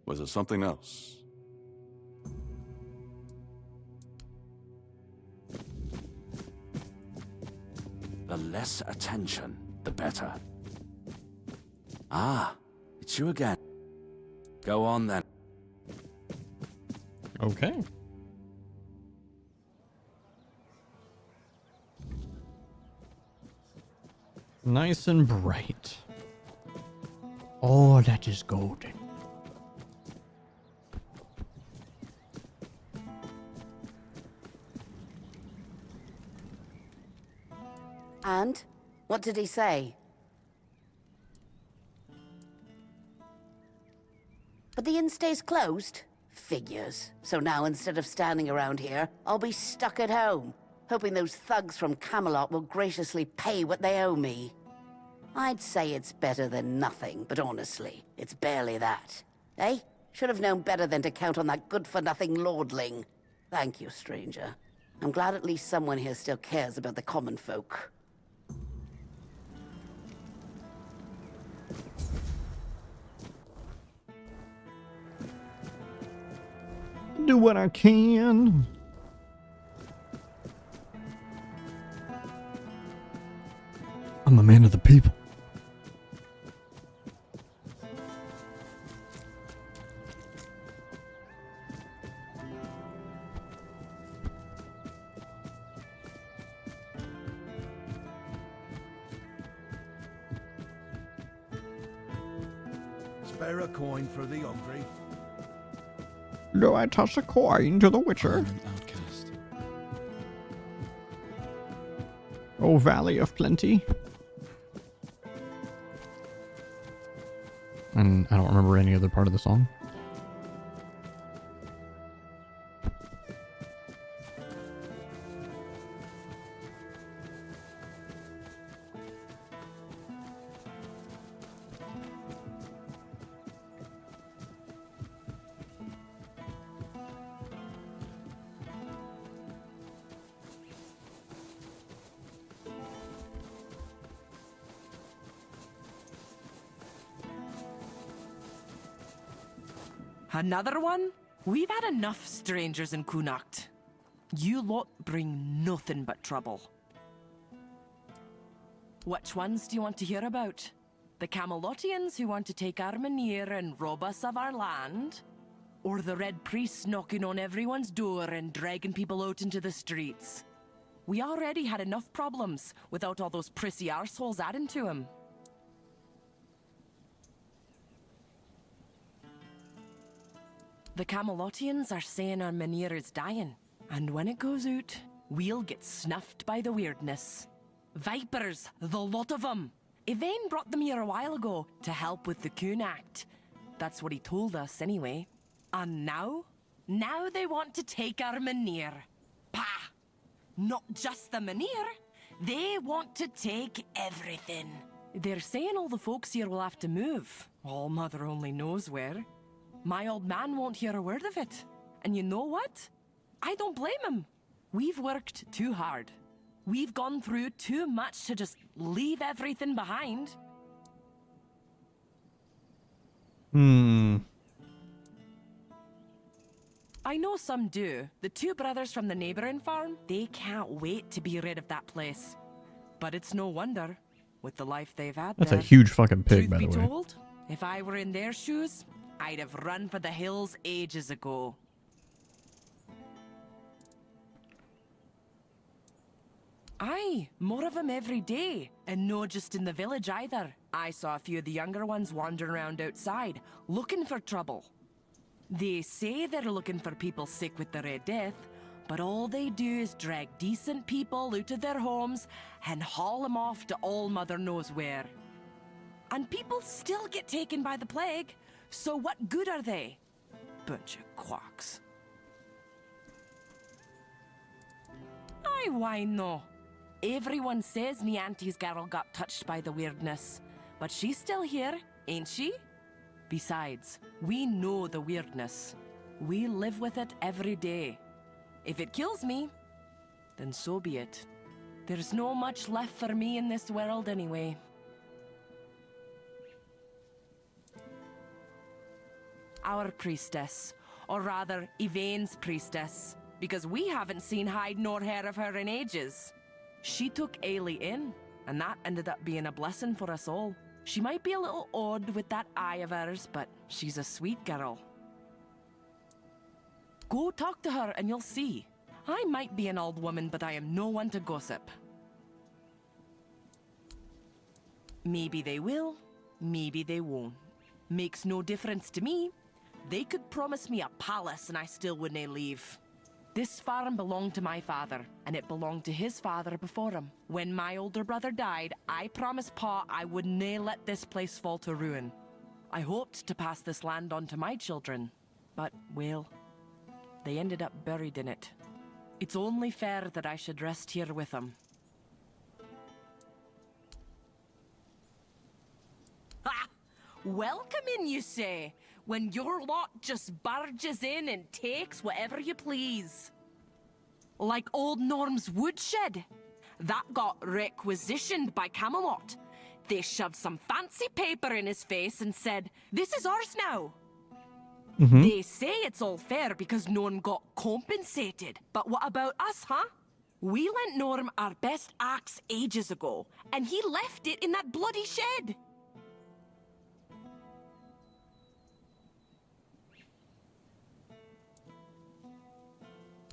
Q: was there something else?
K: The less attention, the better. Ah, it's you again. Go on then.
A: Okay. Nice and bright. Oh, that is golden.
R: And? What did he say? But the inn stays closed? Figures. So now instead of standing around here, I'll be stuck at home, hoping those thugs from Camelot will graciously pay what they owe me. I'd say it's better than nothing, but honestly, it's barely that. Eh? Should have known better than to count on that good-for-nothing lordling. Thank you, stranger. I'm glad at least someone here still cares about the common folk.
A: Do what I can. I'm a man of the people.
H: Spare a coin for the hungry.
A: Do I toss a coin to the Witcher?
I: Outcast.
A: Oh, Valley of Plenty. And I don't remember any other part of the song.
S: Another one? We've had enough strangers in Connacht. You lot bring nothing but trouble. Which ones do you want to hear about? The Camelotians who want to take Armenir and rob us of our land? Or the Red Priests knocking on everyone's door and dragging people out into the streets? We already had enough problems without all those prissy arseholes adding to them. The Camelotians are saying Armenir is dying, and when it goes out, we'll get snuffed by the weirdness. Vipers, the lot of them. Yvain brought them here a while ago to help with the Coon Act. That's what he told us anyway. And now? Now they want to take Armenir. Pah! Not just the Menhir, they want to take everything. They're saying all the folks here will have to move. All Mother only knows where. My old man won't hear a word of it. And you know what? I don't blame him. We've worked too hard. We've gone through too much to just leave everything behind. I know some do. The two brothers from the neighboring farm, they can't wait to be rid of that place. But it's no wonder, with the life they've had
A: That's
S: there.
A: a huge fucking pig,
S: Truth
A: by the
S: be
A: way.
S: told, if I were in their shoes, I'd have run for the hills ages ago. Aye, more of them every day, and no just in the village either. I saw a few of the younger ones wandering around outside, looking for trouble. They say they're looking for people sick with the Red Death, but all they do is drag decent people out of their homes and haul them off to all mother knows where. And people still get taken by the plague, so what good are they? Bunch of quacks. Aye, why no? Everyone says me auntie's girl got touched by the weirdness, but she's still here, ain't she? Besides, we know the weirdness. We live with it every day. If it kills me, then so be it. There's no much left for me in this world anyway. Our priestess, or rather, Yvain's priestess, because we haven't seen hide nor hair of her in ages. She took Ailey in, and that ended up being a blessing for us all. She might be a little odd with that eye of hers, but she's a sweet girl. Go talk to her and you'll see. I might be an old woman, but I am no one to gossip. Maybe they will, maybe they won't. Makes no difference to me. They could promise me a palace and I still wouldn't leave. This farm belonged to my father, and it belonged to his father before him. When my older brother died, I promised Pa I would nae let this place fall to ruin. I hoped to pass this land on to my children, but, well, they ended up buried in it. It's only fair that I should rest here with them. Ha! Welcome in, you say? When your lot just barges in and takes whatever you please. Like old Norm's woodshed. That got requisitioned by Camelot. They shoved some fancy paper in his face and said, "This is ours now." They say it's all fair because Norm got compensated. But what about us, huh? We lent Norm our best axe ages ago, and he left it in that bloody shed.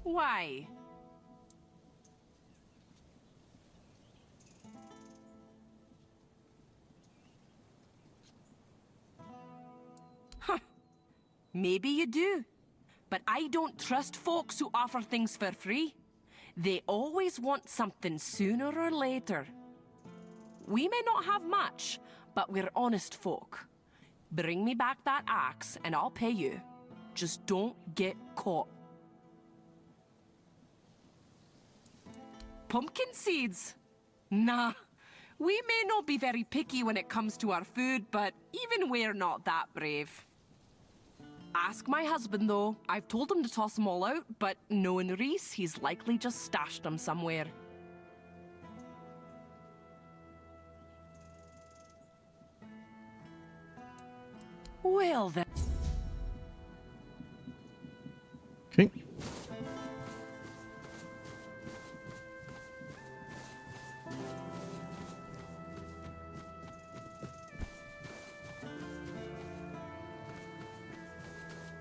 S: Why? Huh. Maybe you do. But I don't trust folks who offer things for free. They always want something sooner or later. We may not have much, but we're honest folk. Bring me back that axe and I'll pay you. Just don't get caught. Pumpkin seeds? Nah. We may not be very picky when it comes to our food, but even we're not that brave. Ask my husband, though. I've told him to toss them all out, but knowing Reese, he's likely just stashed them somewhere. Well, then.
A: Okay.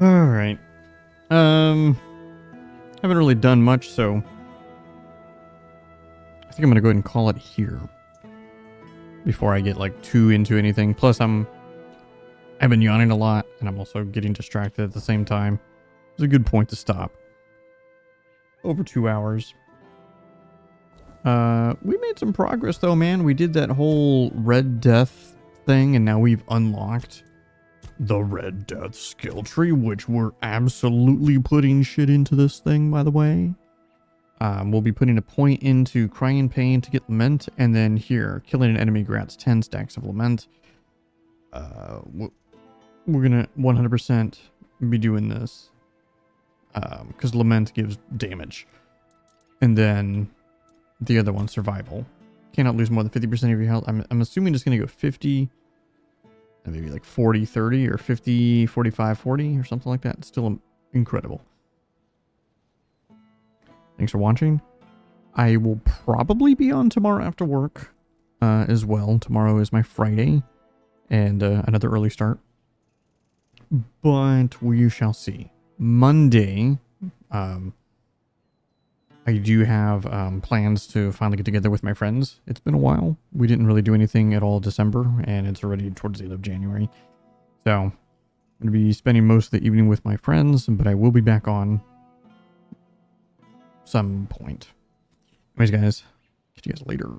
A: All right. Haven't really done much, so I think I'm gonna go ahead and call it here before I get like too into anything. Plus, I've been yawning a lot, and I'm also getting distracted at the same time. It's a good point to stop. Over 2 hours. We made some progress though, man. We did that whole Red Death thing, and now we've unlocked the Red Death skill tree, which we're absolutely putting shit into this thing, by the way. We'll be putting a point into Crying Pain to get Lament, and then here, killing an enemy grants 10 stacks of Lament. We're gonna 100% be doing this, because Lament gives damage. And then the other one, Survival. Cannot lose more than 50% of your health. I'm assuming it's gonna go 50... and maybe like 40-30 or 50-45-40 or something like that. It's still incredible. Thanks for watching. I will probably be on tomorrow after work as well. Tomorrow is my Friday and another early start. but we shall see. Monday, I do have plans to finally get together with my friends. It's been a while. We didn't really do anything at all December, and it's already towards the end of January. So, I'm going to be spending most of the evening with my friends, but I will be back on some point. Anyways, guys, catch you guys later.